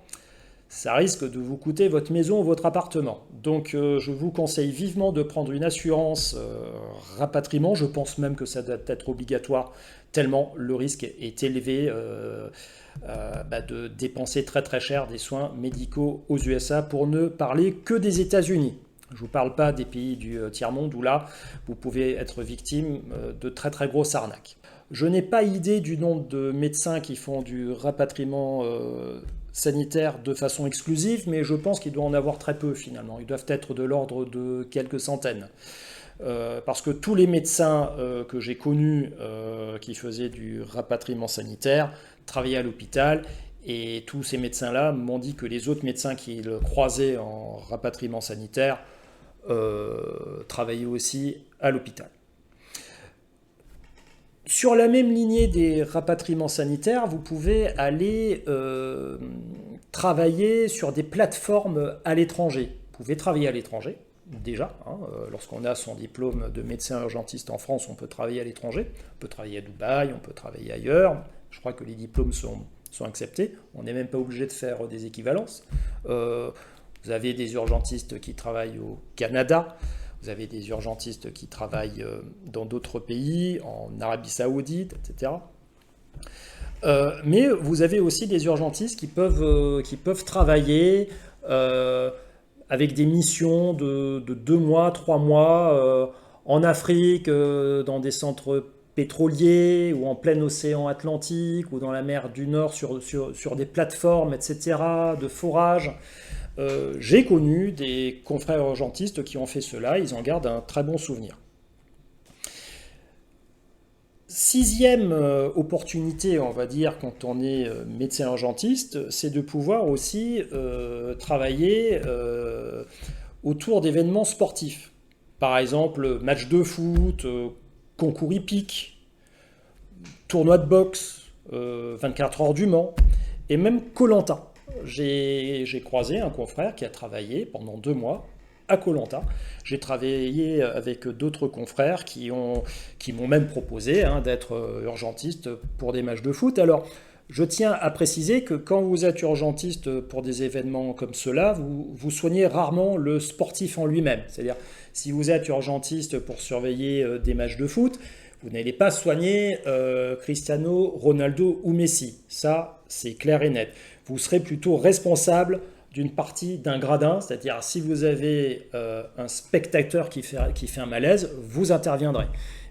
ça risque de vous coûter votre maison ou votre appartement. Donc je vous conseille vivement de prendre une assurance rapatriement. Je pense même que ça doit être obligatoire, tellement le risque est élevé de dépenser très très cher des soins médicaux aux USA, pour ne parler que des États-Unis. Je ne vous parle pas des pays du tiers-monde où là, vous pouvez être victime de très très grosses arnaques. Je n'ai pas idée du nombre de médecins qui font du rapatriement sanitaire de façon exclusive, mais je pense qu'il doit en avoir très peu finalement. Ils doivent être de l'ordre de quelques centaines. Parce que tous les médecins que j'ai connus qui faisaient du rapatriement sanitaire travaillaient à l'hôpital, et tous ces médecins-là m'ont dit que les autres médecins qu'ils croisaient en rapatriement sanitaire travaillaient aussi à l'hôpital. Sur la même lignée des rapatriements sanitaires, vous pouvez aller travailler sur des plateformes à l'étranger. Vous pouvez travailler à l'étranger, déjà. Lorsqu'on a son diplôme de médecin urgentiste en France, on peut travailler à l'étranger. On peut travailler à Dubaï, on peut travailler ailleurs. Je crois que les diplômes sont acceptés. On n'est même pas obligé de faire des équivalences. Vous avez des urgentistes qui travaillent au Canada. Vous avez des urgentistes qui travaillent dans d'autres pays, en Arabie Saoudite, etc. Mais vous avez aussi des urgentistes qui peuvent travailler avec des missions de 2 mois, 3 mois en Afrique, dans des centres pétroliers ou en plein océan Atlantique ou dans la mer du Nord sur des plateformes, etc., de forage. J'ai connu des confrères urgentistes qui ont fait cela, ils en gardent un très bon souvenir. 6e opportunité, on va dire, quand on est médecin urgentiste, c'est de pouvoir aussi travailler autour d'événements sportifs. Par exemple, match de foot, concours hippique, tournoi de boxe, 24 heures du Mans, et même Koh-Lanta. J'ai croisé un confrère qui a travaillé pendant 2 mois à Koh-Lanta. J'ai travaillé avec d'autres confrères qui m'ont même proposé d'être urgentiste pour des matchs de foot. Alors, je tiens à préciser que quand vous êtes urgentiste pour des événements comme cela, vous soignez rarement le sportif en lui-même. C'est-à-dire, si vous êtes urgentiste pour surveiller des matchs de foot, vous n'allez pas soigner Cristiano Ronaldo ou Messi. Ça, c'est clair et net. Vous serez plutôt responsable d'une partie d'un gradin, c'est-à-dire si vous avez un spectateur qui fait un malaise, vous interviendrez.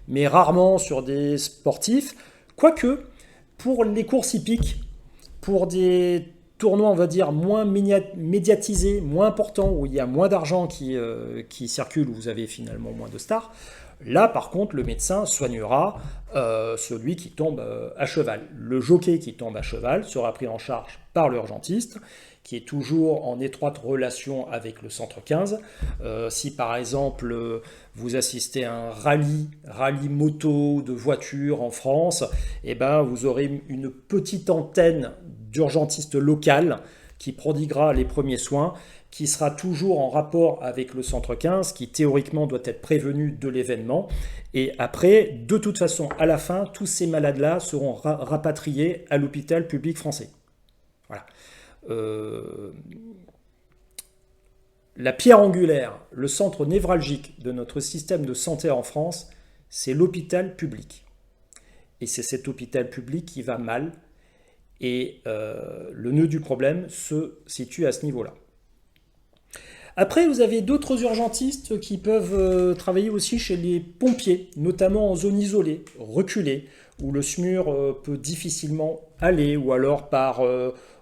Mais rarement sur des sportifs, quoique pour les courses hippiques, pour des tournois, on va dire, moins médiatisés, moins importants, où il y a moins d'argent qui circule, où vous avez finalement moins de stars, là, par contre, le médecin soignera celui qui tombe à cheval. Le jockey qui tombe à cheval sera pris en charge par l'urgentiste, qui est toujours en étroite relation avec le centre 15. Si par exemple vous assistez à un rallye moto de voitures en France, eh ben, vous aurez une petite antenne d'urgentiste local qui prodiguera les premiers soins, qui sera toujours en rapport avec le centre 15, qui théoriquement doit être prévenu de l'événement. Et après, de toute façon, à la fin, tous ces malades-là seront rapatriés à l'hôpital public français. Voilà. La pierre angulaire, le centre névralgique de notre système de santé en France, c'est l'hôpital public. Et c'est cet hôpital public qui va mal. Et le nœud du problème se situe à ce niveau-là. Après, vous avez d'autres urgentistes qui peuvent travailler aussi chez les pompiers, notamment en zone isolée, reculée, où le SMUR peut difficilement aller, ou alors par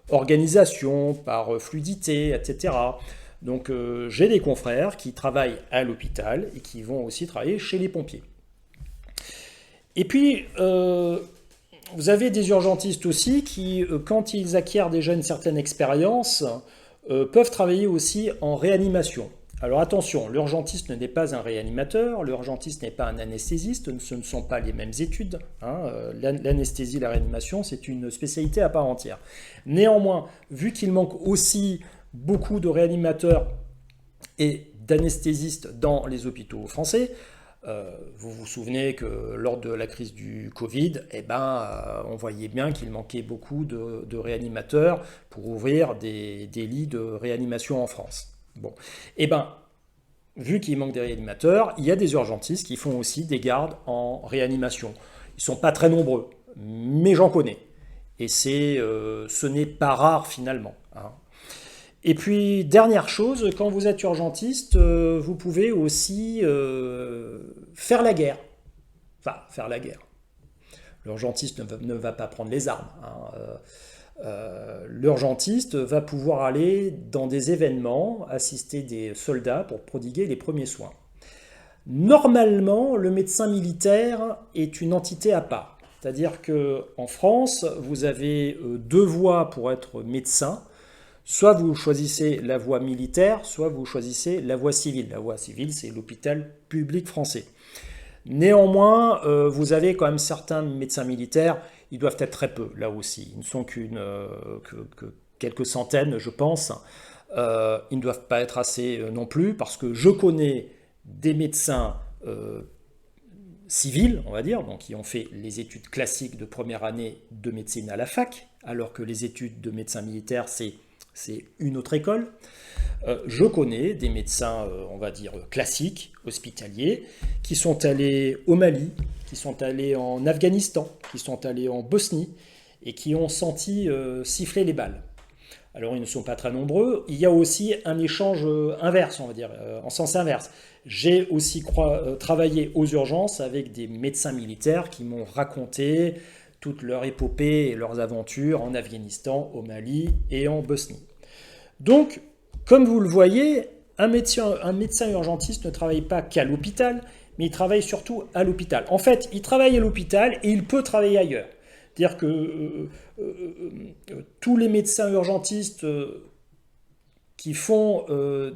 organisation, par fluidité, etc. Donc j'ai des confrères qui travaillent à l'hôpital et qui vont aussi travailler chez les pompiers. Et puis, vous avez des urgentistes aussi qui, quand ils acquièrent déjà une certaine expérience, peuvent travailler aussi en réanimation. Alors attention, l'urgentiste n'est pas un réanimateur, l'urgentiste n'est pas un anesthésiste, ce ne sont pas les mêmes études. L'anesthésie et la réanimation, c'est une spécialité à part entière. Néanmoins, vu qu'il manque aussi beaucoup de réanimateurs et d'anesthésistes dans les hôpitaux français, vous vous souvenez que lors de la crise du Covid, on voyait bien qu'il manquait beaucoup de réanimateurs pour ouvrir des lits de réanimation en France. Bon, vu qu'il manque des réanimateurs, il y a des urgentistes qui font aussi des gardes en réanimation. Ils ne sont pas très nombreux, mais j'en connais. Et ce n'est pas rare finalement. Et puis, dernière chose, quand vous êtes urgentiste, vous pouvez aussi faire la guerre. Enfin, faire la guerre. L'urgentiste ne va pas prendre les armes, hein. L'urgentiste va pouvoir aller dans des événements, assister des soldats pour prodiguer les premiers soins. Normalement, le médecin militaire est une entité à part. C'est-à-dire qu'en France, vous avez deux voies pour être médecin. Soit vous choisissez la voie militaire, soit vous choisissez la voie civile. La voie civile, c'est l'hôpital public français. Néanmoins, vous avez quand même certains médecins militaires, ils doivent être très peu, là aussi. Ils ne sont que quelques centaines, je pense. Ils ne doivent pas être assez non plus, parce que je connais des médecins civils, on va dire, donc qui ont fait les études classiques de première année de médecine à la fac, alors que les études de médecin militaire, c'est une autre école. Je connais des médecins, on va dire, classiques, hospitaliers, qui sont allés au Mali, qui sont allés en Afghanistan, qui sont allés en Bosnie, et qui ont senti siffler les balles. Alors ils ne sont pas très nombreux. Il y a aussi un échange inverse, on va dire, en sens inverse. J'ai aussi travaillé aux urgences avec des médecins militaires qui m'ont raconté toute leur épopée et leurs aventures en Afghanistan, au Mali et en Bosnie. Donc, comme vous le voyez, un médecin urgentiste ne travaille pas qu'à l'hôpital, mais il travaille surtout à l'hôpital. En fait, il travaille à l'hôpital et il peut travailler ailleurs. C'est-à-dire que tous les médecins urgentistes qui font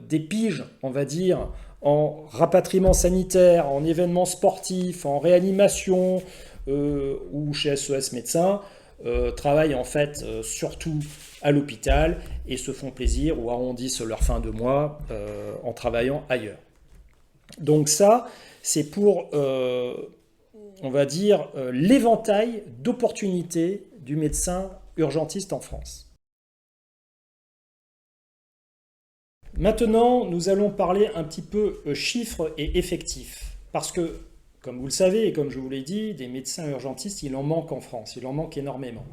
des piges, on va dire, en rapatriement sanitaire, en événements sportifs, en réanimation ou chez SOS Médecins, travaillent en fait surtout à l'hôpital et se font plaisir ou arrondissent leur fin de mois en travaillant ailleurs. Donc ça, c'est pour, on va dire, l'éventail d'opportunités du médecin urgentiste en France. Maintenant, nous allons parler un petit peu chiffres et effectifs. Parce que, comme vous le savez et comme je vous l'ai dit, des médecins urgentistes, il en manque en France, il en manque énormément.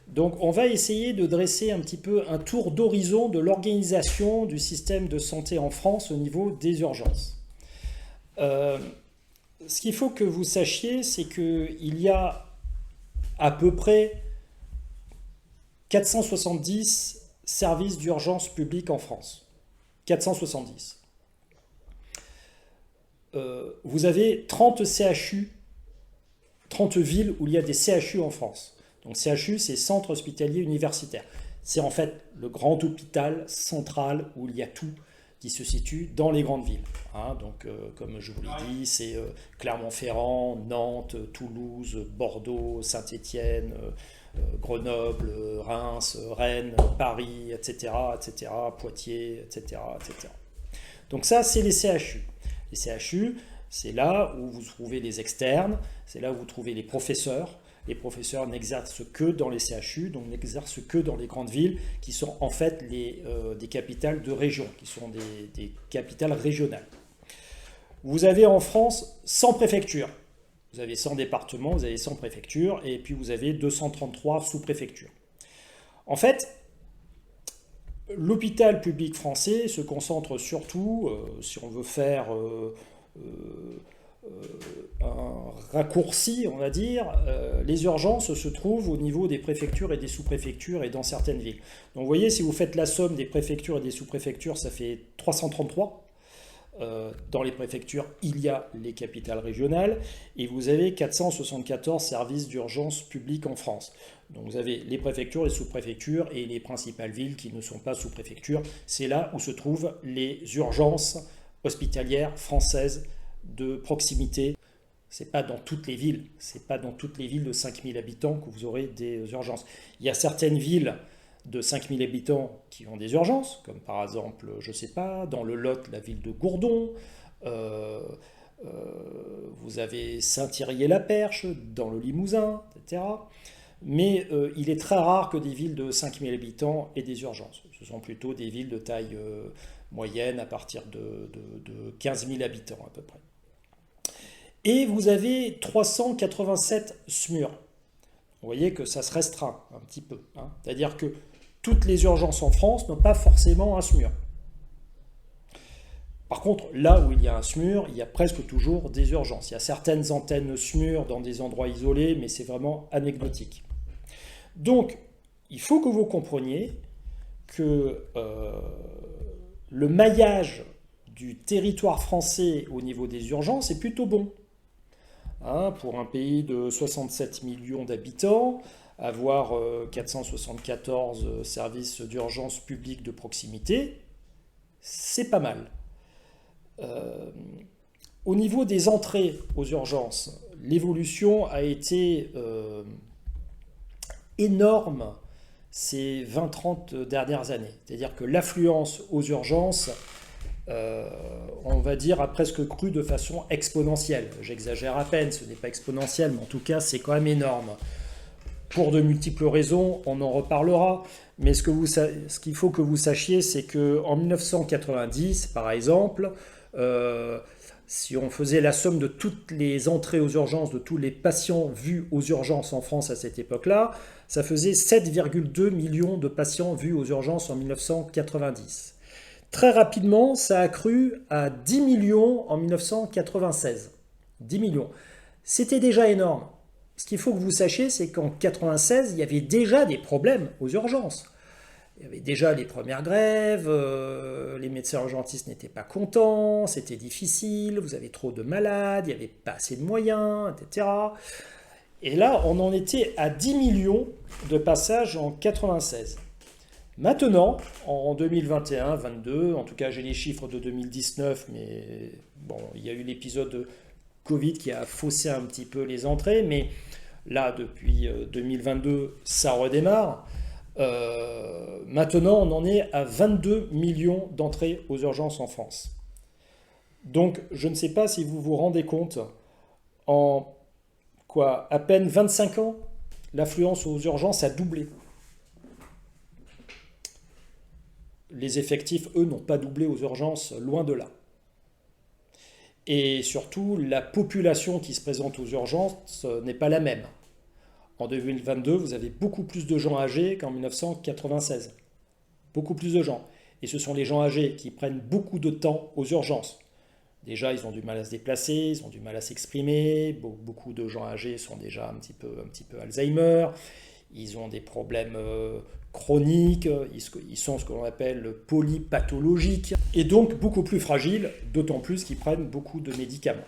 Donc on va essayer de dresser un petit peu un tour d'horizon de l'organisation du système de santé en France au niveau des urgences. Ce qu'il faut que vous sachiez, c'est qu'il y a à peu près 470 services d'urgence publique en France. 470. Vous avez 30 CHU, 30 villes où il y a des CHU en France. Donc CHU, c'est Centre Hospitalier Universitaire. C'est en fait le grand hôpital central où il y a tout qui se situe dans les grandes villes. Hein, donc, comme je vous l'ai dit, c'est Clermont-Ferrand, Nantes, Toulouse, Bordeaux, Saint-Étienne, Grenoble, Reims, Rennes, Paris, etc., etc., Poitiers, etc., etc. Donc ça, c'est les CHU. Les CHU, c'est là où vous trouvez les externes, c'est là où vous trouvez les professeurs. Les professeurs n'exercent que dans les CHU, donc n'exercent que dans les grandes villes, qui sont en fait des capitales de région, qui sont des capitales régionales. Vous avez en France 100 préfectures. Vous avez 100 départements, vous avez 100 préfectures, et puis vous avez 233 sous-préfectures. En fait, l'hôpital public français se concentre surtout, si on veut faire un raccourci, on va dire, les urgences se trouvent au niveau des préfectures et des sous-préfectures et dans certaines villes. Donc vous voyez, si vous faites la somme des préfectures et des sous-préfectures, ça fait 333. Dans les préfectures, il y a les capitales régionales et vous avez 474 services d'urgence publique en France. Donc vous avez les préfectures, les sous-préfectures et les principales villes qui ne sont pas sous-préfectures. C'est là où se trouvent les urgences hospitalières françaises de proximité. C'est pas dans toutes les villes, c'est pas dans toutes les villes de 5000 habitants que vous aurez des urgences. Il y a certaines villes de 5000 habitants qui ont des urgences, comme par exemple, je ne sais pas, dans le Lot, la ville de Gourdon, vous avez Saint-Thierry-et-la-Perche, dans le Limousin, etc. Mais il est très rare que des villes de 5000 habitants aient des urgences. Ce sont plutôt des villes de taille moyenne à partir de 15 000 habitants à peu près. Et vous avez 387 SMUR. Vous voyez que ça se restreint un petit peu. Hein. C'est-à-dire que toutes les urgences en France n'ont pas forcément un SMUR. Par contre, là où il y a un SMUR, il y a presque toujours des urgences. Il y a certaines antennes SMUR dans des endroits isolés, mais c'est vraiment anecdotique. Donc, il faut que vous compreniez que le maillage du territoire français au niveau des urgences est plutôt bon. Hein, pour un pays de 67 millions d'habitants, avoir 474 services d'urgence publics de proximité, c'est pas mal. Au niveau des entrées aux urgences, l'évolution a été énorme ces 20-30 dernières années. C'est-à-dire que l'affluence aux urgences, on va dire, a presque cru de façon exponentielle. J'exagère à peine, ce n'est pas exponentiel, mais en tout cas, c'est quand même énorme. Pour de multiples raisons, on en reparlera, mais ce qu'il faut que vous sachiez, c'est qu'en 1990, par exemple, si on faisait la somme de toutes les entrées aux urgences, de tous les patients vus aux urgences en France à cette époque-là, ça faisait 7,2 millions de patients vus aux urgences en 1990. Très rapidement, ça a cru à 10 millions en 1996. 10 millions. C'était déjà énorme. Ce qu'il faut que vous sachiez, c'est qu'en 1996, il y avait déjà des problèmes aux urgences. Il y avait déjà les premières grèves, les médecins urgentistes n'étaient pas contents, c'était difficile, vous avez trop de malades, il n'y avait pas assez de moyens, etc. Et là, on en était à 10 millions de passages en 1996. Maintenant, en 2021-22, en tout cas j'ai les chiffres de 2019, mais bon, il y a eu l'épisode Covid qui a faussé un petit peu les entrées, mais là, depuis 2022, ça redémarre. Maintenant, on en est à 22 millions d'entrées aux urgences en France. Donc, je ne sais pas si vous vous rendez compte, en à peine 25 ans, l'affluence aux urgences a doublé. Les effectifs, eux, n'ont pas doublé aux urgences, loin de là. Et surtout, la population qui se présente aux urgences n'est pas la même. En 2022, vous avez beaucoup plus de gens âgés qu'en 1996. Beaucoup plus de gens. Et ce sont les gens âgés qui prennent beaucoup de temps aux urgences. Déjà, ils ont du mal à se déplacer, ils ont du mal à s'exprimer. Beaucoup de gens âgés sont déjà un petit peu Alzheimer. Ils ont des problèmes chroniques. Ils sont ce qu'on appelle polypathologiques. Et donc beaucoup plus fragiles, d'autant plus qu'ils prennent beaucoup de médicaments.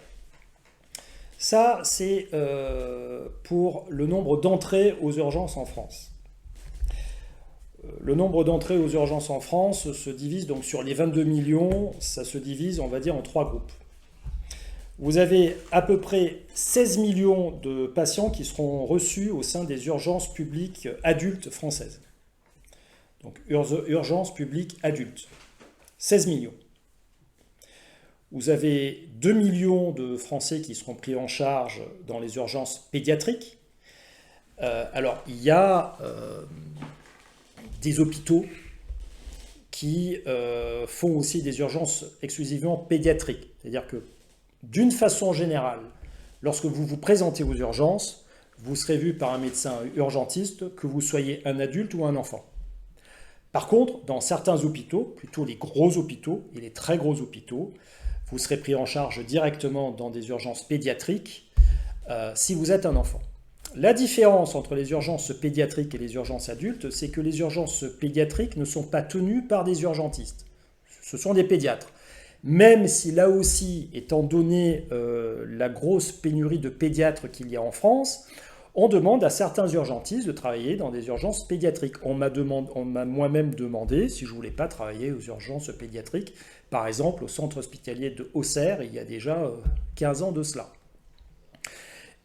Ça, c'est pour le nombre d'entrées aux urgences en France. Le nombre d'entrées aux urgences en France se divise donc sur les 22 millions, ça se divise, on va dire, en 3 groupes. Vous avez à peu près 16 millions de patients qui seront reçus au sein des urgences publiques adultes françaises. Donc urgences publiques adultes. 16 millions. Vous avez 2 millions de Français qui seront pris en charge dans les urgences pédiatriques. Alors, il y a des hôpitaux qui font aussi des urgences exclusivement pédiatriques. C'est-à-dire que, d'une façon générale, lorsque vous vous présentez aux urgences, vous serez vu par un médecin urgentiste, que vous soyez un adulte ou un enfant. Par contre, dans certains hôpitaux, plutôt les gros hôpitaux et les très gros hôpitaux, vous serez pris en charge directement dans des urgences pédiatriques si vous êtes un enfant. La différence entre les urgences pédiatriques et les urgences adultes, c'est que les urgences pédiatriques ne sont pas tenues par des urgentistes. Ce sont des pédiatres. Même si là aussi, étant donné la grosse pénurie de pédiatres qu'il y a en France, on demande à certains urgentistes de travailler dans des urgences pédiatriques. On m'a moi-même demandé si je ne voulais pas travailler aux urgences pédiatriques, par exemple au centre hospitalier de Auxerre, il y a déjà 15 ans de cela.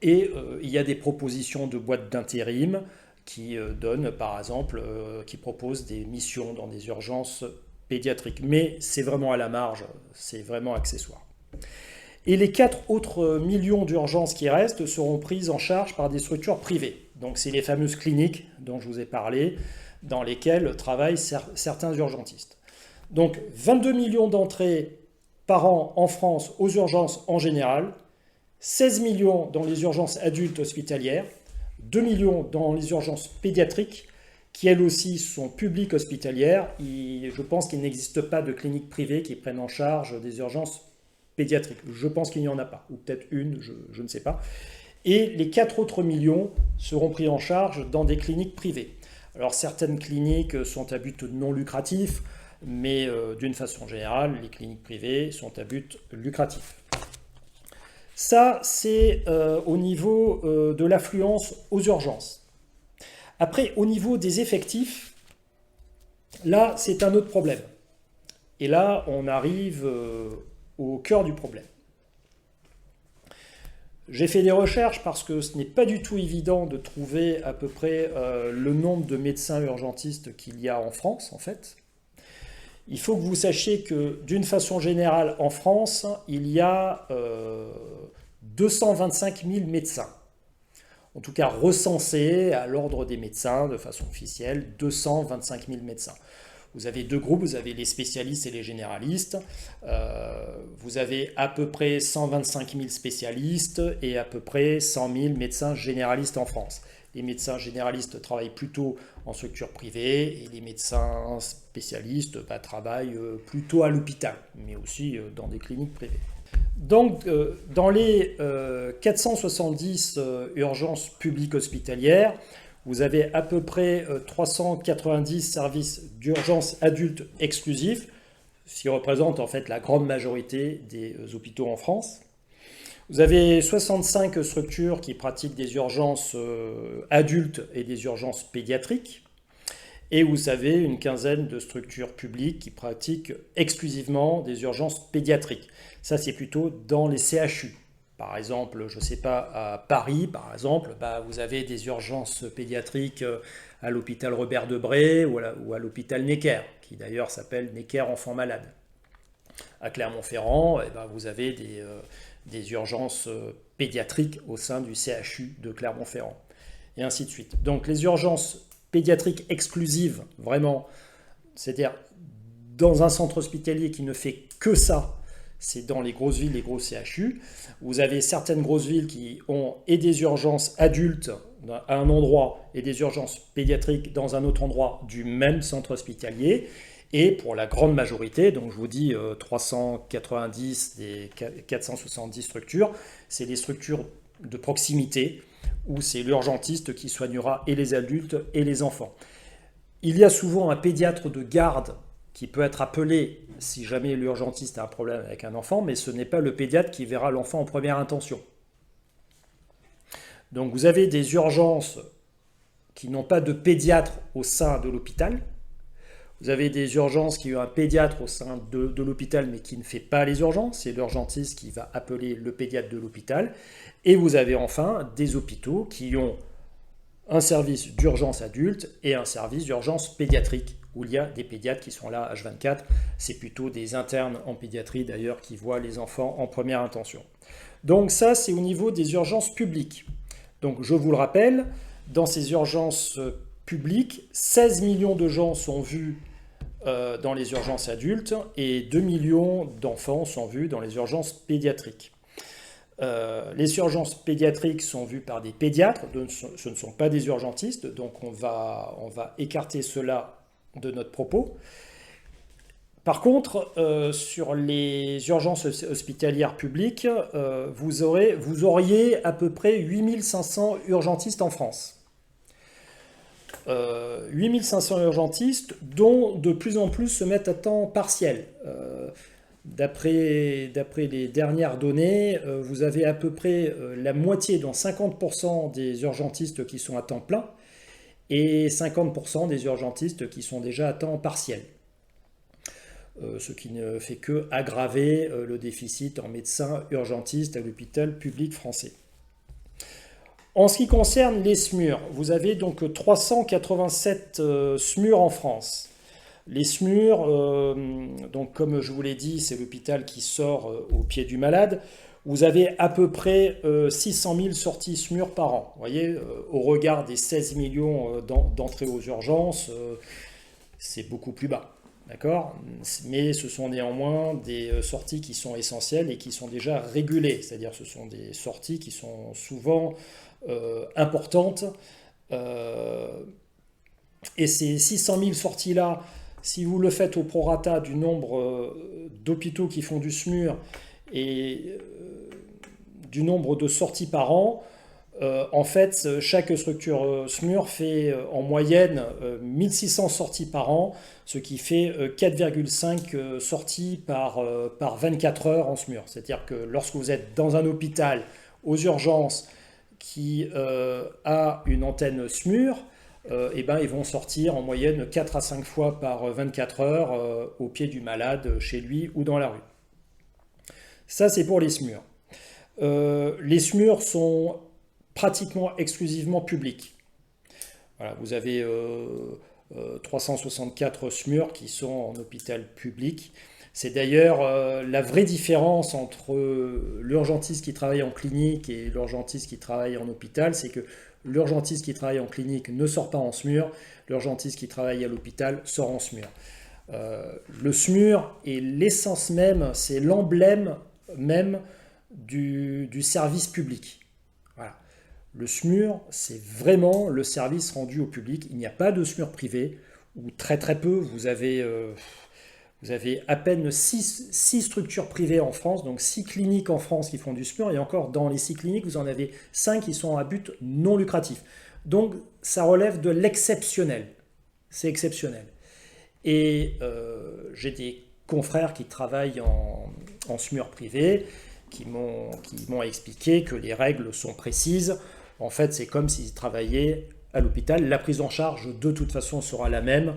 Et il y a des propositions de boîtes d'intérim qui donnent, par exemple, qui proposent des missions dans des urgences pédiatriques. Mais c'est vraiment à la marge, c'est vraiment accessoire. Et les 4 autres millions d'urgences qui restent seront prises en charge par des structures privées. Donc c'est les fameuses cliniques dont je vous ai parlé, dans lesquelles travaillent certains urgentistes. Donc 22 millions d'entrées par an en France aux urgences en général, 16 millions dans les urgences adultes hospitalières, 2 millions dans les urgences pédiatriques, qui elles aussi sont publiques hospitalières. Je pense qu'il n'existe pas de cliniques privées qui prennent en charge des urgences pédiatriques. Je pense qu'il n'y en a pas, ou peut-être une, je ne sais pas. Et les 4 autres millions seront pris en charge dans des cliniques privées. Alors certaines cliniques sont à but non lucratif, mais d'une façon générale, les cliniques privées sont à but lucratif. Ça, c'est au niveau de l'affluence aux urgences. Après, au niveau des effectifs, là, c'est un autre problème. Et là, on arrive au cœur du problème. J'ai fait des recherches parce que ce n'est pas du tout évident de trouver à peu près le nombre de médecins urgentistes qu'il y a en France, en fait. Il faut que vous sachiez que, d'une façon générale, en France, il y a 225 000 médecins. En tout cas, recensés à l'ordre des médecins, de façon officielle, 225 000 médecins. Vous avez deux groupes, vous avez les spécialistes et les généralistes. Vous avez à peu près 125 000 spécialistes et à peu près 100 000 médecins généralistes en France. Les médecins généralistes travaillent plutôt en structure privée et les médecins spécialistes travaillent plutôt à l'hôpital, mais aussi dans des cliniques privées. Donc, dans les 470 urgences publiques hospitalières, vous avez à peu près 390 services d'urgence adultes exclusifs, ce qui représente en fait la grande majorité des hôpitaux en France. Vous avez 65 structures qui pratiquent des urgences adultes et des urgences pédiatriques. Et vous avez une quinzaine de structures publiques qui pratiquent exclusivement des urgences pédiatriques. Ça, c'est plutôt dans les CHU. Par exemple, je ne sais pas, à Paris, par exemple, vous avez des urgences pédiatriques à l'hôpital Robert Debré ou à l'hôpital Necker, qui d'ailleurs s'appelle Necker Enfants Malades. À Clermont-Ferrand, vous avez des urgences pédiatriques au sein du CHU de Clermont-Ferrand, et ainsi de suite. Donc les urgences pédiatriques exclusives, vraiment, c'est-à-dire dans un centre hospitalier qui ne fait que ça, c'est dans les grosses villes, les gros CHU. Vous avez certaines grosses villes qui ont et des urgences adultes à un endroit et des urgences pédiatriques dans un autre endroit du même centre hospitalier. Et pour la grande majorité, donc je vous dis 390 des 470 structures, c'est des structures de proximité où c'est l'urgentiste qui soignera et les adultes et les enfants. Il y a souvent un pédiatre de garde qui peut être appelé si jamais l'urgentiste a un problème avec un enfant, mais ce n'est pas le pédiatre qui verra l'enfant en première intention. Donc vous avez des urgences qui n'ont pas de pédiatre au sein de l'hôpital. Vous avez des urgences qui ont un pédiatre au sein de l'hôpital, mais qui ne fait pas les urgences. C'est l'urgentiste qui va appeler le pédiatre de l'hôpital. Et vous avez enfin des hôpitaux qui ont un service d'urgence adulte et un service d'urgence pédiatrique, où il y a des pédiatres qui sont là H24. C'est plutôt des internes en pédiatrie d'ailleurs qui voient les enfants en première intention. Donc ça, c'est au niveau des urgences publiques. Donc je vous le rappelle, dans ces urgences publiques, 16 millions de gens sont vus dans les urgences adultes et 2 millions d'enfants sont vus dans les urgences pédiatriques. Les urgences pédiatriques sont vues par des pédiatres, ce ne sont pas des urgentistes, donc on va écarter cela de notre propos. Par contre, sur les urgences hospitalières publiques, vous auriez à peu près 8500 urgentistes en France. 8500 urgentistes, dont de plus en plus se mettent à temps partiel. D'après les dernières données, vous avez à peu près la moitié, donc 50% des urgentistes qui sont à temps plein et 50% des urgentistes qui sont déjà à temps partiel. Ce qui ne fait que aggraver le déficit en médecins urgentistes à l'hôpital public français. En ce qui concerne les SMUR, vous avez donc 387 SMUR en France. Les SMUR, donc comme je vous l'ai dit, c'est l'hôpital qui sort au pied du malade. Vous avez à peu près 600 000 sorties SMUR par an. Vous voyez, au regard des 16 millions d'entrées aux urgences, c'est beaucoup plus bas. D'accord ? Mais ce sont néanmoins des sorties qui sont essentielles et qui sont déjà régulées. C'est-à-dire ce sont des sorties qui sont souvent importantes Et ces 600 000 sorties-là, si vous le faites au prorata du nombre d'hôpitaux qui font du SMUR et du nombre de sorties par an, en fait, chaque structure SMUR fait en moyenne 1600 sorties par an, ce qui fait 4,5 sorties par 24 heures en SMUR. C'est-à-dire que lorsque vous êtes dans un hôpital aux urgences qui a une antenne SMUR, eh ben, ils vont sortir en moyenne 4 à 5 fois par 24 heures au pied du malade, chez lui ou dans la rue. Ça, c'est pour les SMUR. Les SMUR sont pratiquement exclusivement publics. Voilà, vous avez 364 SMUR qui sont en hôpital public. C'est d'ailleurs la vraie différence entre l'urgentiste qui travaille en clinique et l'urgentiste qui travaille en hôpital, c'est que l'urgentiste qui travaille en clinique ne sort pas en SMUR, l'urgentiste qui travaille à l'hôpital sort en SMUR. Le SMUR est l'essence même, c'est l'emblème même du service public. Voilà. Le SMUR, c'est vraiment le service rendu au public. Il n'y a pas de SMUR privé, ou très très peu. Vous avez à peine 6 structures privées en France, donc 6 cliniques en France qui font du SMUR, et encore dans les 6 cliniques, vous en avez 5 qui sont à but non lucratif. Donc ça relève de l'exceptionnel. C'est exceptionnel. Et j'ai des confrères qui travaillent en SMUR privé qui m'ont expliqué que les règles sont précises. En fait, c'est comme s'ils travaillaient à l'hôpital. La prise en charge, de toute façon, sera la même.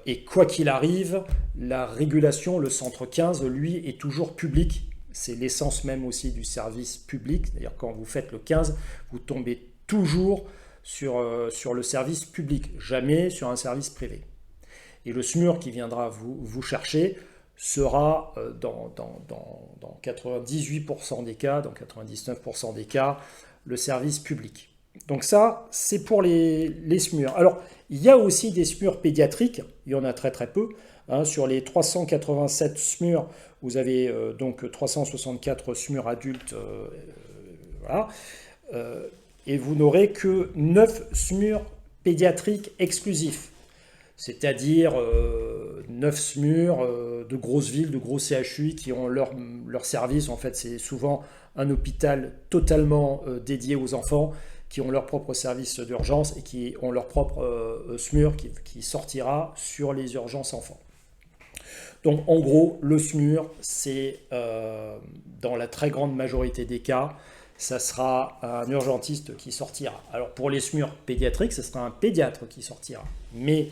Et quoi qu'il arrive, la régulation, le centre 15, lui, est toujours public. C'est l'essence même aussi du service public. C'est-à-dire quand vous faites le 15, vous tombez toujours sur le service public, jamais sur un service privé. Et le SMUR qui viendra vous chercher sera dans 98% des cas, dans 99% des cas, le service public. Donc ça, c'est pour les SMUR. Alors, il y a aussi des SMUR pédiatriques, il y en a très très peu. Hein, sur les 387 SMUR, vous avez donc 364 SMUR adultes, voilà, et vous n'aurez que 9 SMUR pédiatriques exclusifs. C'est-à-dire 9 SMUR de grosses villes, de gros CHU qui ont leur service. En fait, c'est souvent un hôpital totalement dédié aux enfants qui ont leur propre service d'urgence et qui ont leur propre SMUR qui sortira sur les urgences enfants. Donc en gros, le SMUR, c'est dans la très grande majorité des cas, ça sera un urgentiste qui sortira. Alors pour les SMUR pédiatriques, ce sera un pédiatre qui sortira. Mais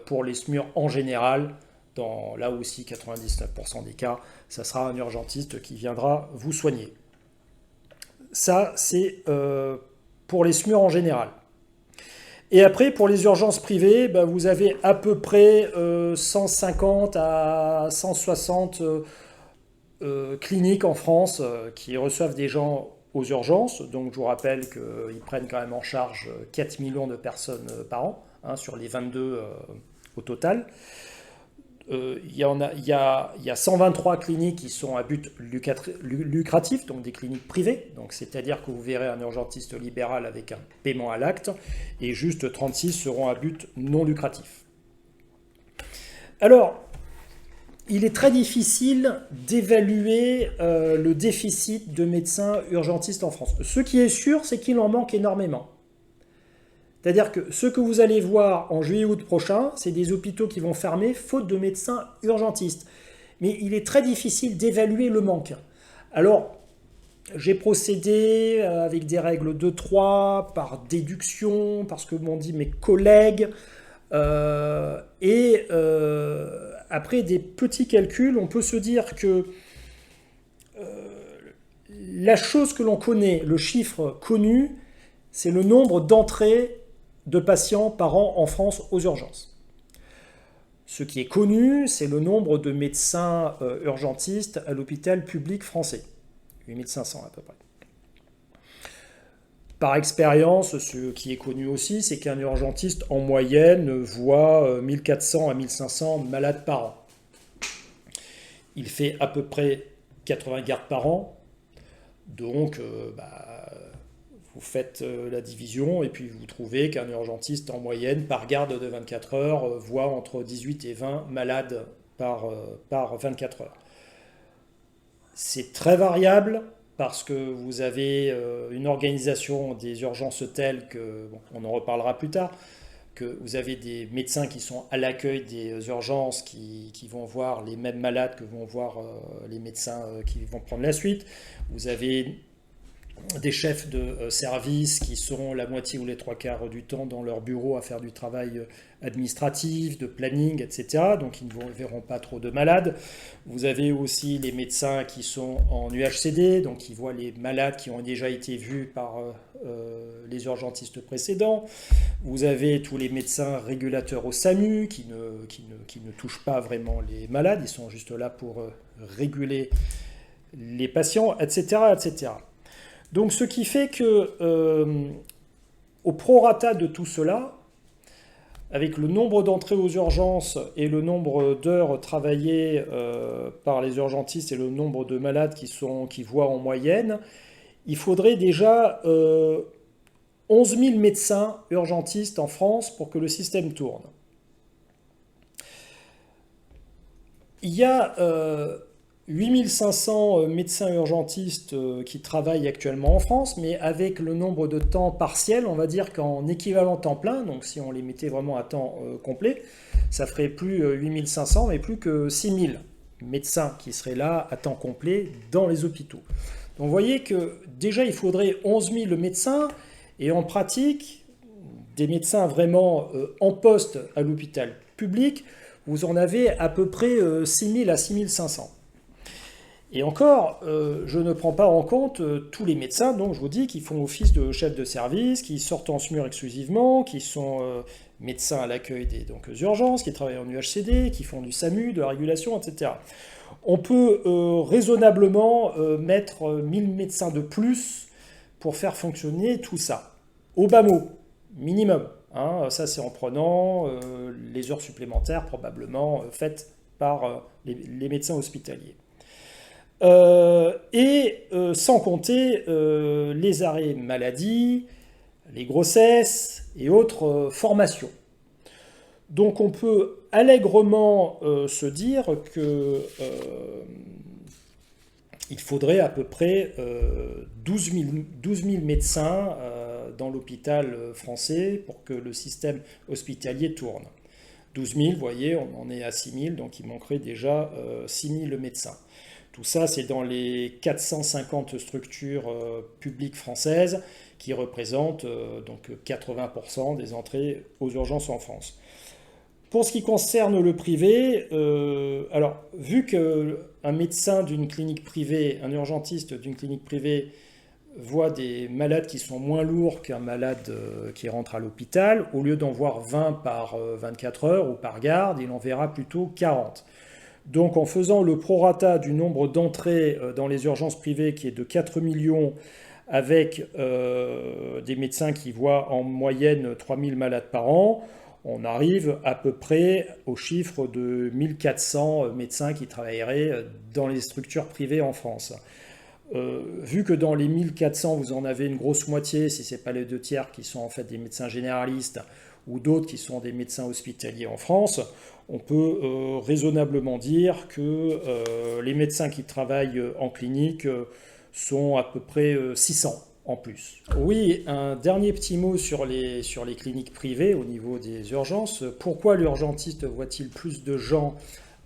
pour les SMUR en général, dans là aussi 99% des cas, ça sera un urgentiste qui viendra vous soigner. Ça, c'est pour les SMUR en général. Et après, pour les urgences privées, bah, vous avez à peu près 150 à 160 cliniques en France qui reçoivent des gens aux urgences. Donc je vous rappelle qu'ils prennent quand même en charge 4 millions de personnes par an, hein, sur les 22 au total. Il y a 123 cliniques qui sont à but lucratif, donc des cliniques privées. Donc c'est-à-dire que vous verrez un urgentiste libéral avec un paiement à l'acte, et juste 36 seront à but non lucratif. Alors, il est très difficile d'évaluer le déficit de médecins urgentistes en France. Ce qui est sûr, c'est qu'il en manque énormément. C'est-à-dire que ce que vous allez voir en juillet-août prochain, c'est des hôpitaux qui vont fermer faute de médecins urgentistes. Mais il est très difficile d'évaluer le manque. Alors, j'ai procédé avec des règles de 3, par déduction, parce que m'ont dit mes collègues, après des petits calculs, on peut se dire que la chose que l'on connaît, le chiffre connu, c'est le nombre d'entrées de patients par an en France aux urgences. Ce qui est connu, c'est le nombre de médecins urgentistes à l'hôpital public français. 8500 à peu près. Par expérience, ce qui est connu aussi, c'est qu'un urgentiste, en moyenne, voit 1400 à 1500 malades par an. Il fait à peu près 80 gardes par an. Donc, Vous faites la division et puis vous trouvez qu'un urgentiste en moyenne, par garde de 24 heures, voit entre 18 et 20 malades par 24 heures. C'est très variable parce que vous avez une organisation des urgences telle que, bon, on en reparlera plus tard, que vous avez des médecins qui sont à l'accueil des urgences qui vont voir les mêmes malades que vont voir les médecins qui vont prendre la suite. Vous avez des chefs de service qui seront la moitié ou les trois quarts du temps dans leur bureau à faire du travail administratif, de planning, etc. Donc ils ne verront pas trop de malades. Vous avez aussi les médecins qui sont en UHCD, donc ils voient les malades qui ont déjà été vus par les urgentistes précédents. Vous avez tous les médecins régulateurs au SAMU qui ne touchent pas vraiment les malades, ils sont juste là pour réguler les patients, etc., etc. Donc ce qui fait que, au prorata de tout cela, avec le nombre d'entrées aux urgences et le nombre d'heures travaillées par les urgentistes et le nombre de malades qui voient en moyenne, il faudrait déjà 11 000 médecins urgentistes en France pour que le système tourne. Il y a 8500 médecins urgentistes qui travaillent actuellement en France, mais avec le nombre de temps partiel, on va dire qu'en équivalent temps plein, donc si on les mettait vraiment à temps complet, ça ferait plus 8500, mais plus que 6000 médecins qui seraient là à temps complet dans les hôpitaux. Donc vous voyez que déjà il faudrait 11 000 médecins, et en pratique, des médecins vraiment en poste à l'hôpital public, vous en avez à peu près 6000 à 6500. Et encore, je ne prends pas en compte tous les médecins, donc je vous dis, qui font office de chef de service, qui sortent en SMUR exclusivement, qui sont médecins à l'accueil des urgences, qui travaillent en UHCD, qui font du SAMU, de la régulation, etc. On peut raisonnablement mettre 1000 médecins de plus pour faire fonctionner tout ça. Au bas mot, minimum. Hein, ça, c'est en prenant les heures supplémentaires probablement faites par les médecins hospitaliers. Sans compter les arrêts maladie, les grossesses et autres formations. Donc on peut allègrement se dire que il faudrait à peu près 12 000 médecins dans l'hôpital français pour que le système hospitalier tourne. 12 000, vous voyez, on en est à 6 000, donc il manquerait déjà 6 000 médecins. Tout ça, c'est dans les 450 structures publiques françaises qui représentent donc 80% des entrées aux urgences en France. Pour ce qui concerne le privé, alors vu qu'un médecin d'une clinique privée, un urgentiste d'une clinique privée voit des malades qui sont moins lourds qu'un malade qui rentre à l'hôpital, au lieu d'en voir 20 par 24 heures ou par garde, il en verra plutôt 40. Donc en faisant le prorata du nombre d'entrées dans les urgences privées qui est de 4 millions avec des médecins qui voient en moyenne 3000 malades par an, on arrive à peu près au chiffre de 1400 médecins qui travailleraient dans les structures privées en France. Vu que dans les 1400, vous en avez une grosse moitié, si ce n'est pas les 2 tiers, qui sont en fait des médecins généralistes ou d'autres qui sont des médecins hospitaliers en France, on peut raisonnablement dire que les médecins qui travaillent en clinique sont à peu près 600 en plus. Oui, un dernier petit mot sur les cliniques privées au niveau des urgences. Pourquoi l'urgentiste voit-il plus de gens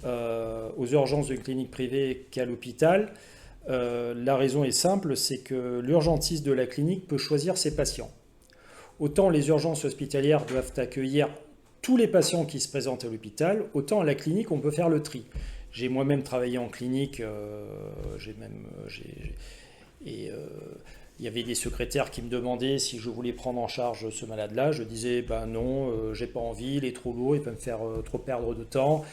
aux urgences d'une clinique privée qu'à l'hôpital ? La raison est simple, c'est que l'urgentiste de la clinique peut choisir ses patients. Autant les urgences hospitalières doivent accueillir tous les patients qui se présentent à l'hôpital, autant à la clinique, on peut faire le tri. J'ai moi-même travaillé en clinique, il y avait des secrétaires qui me demandaient si je voulais prendre en charge ce malade-là. Je disais, ben non, j'ai pas envie, il est trop lourd, il peut me faire trop perdre de temps,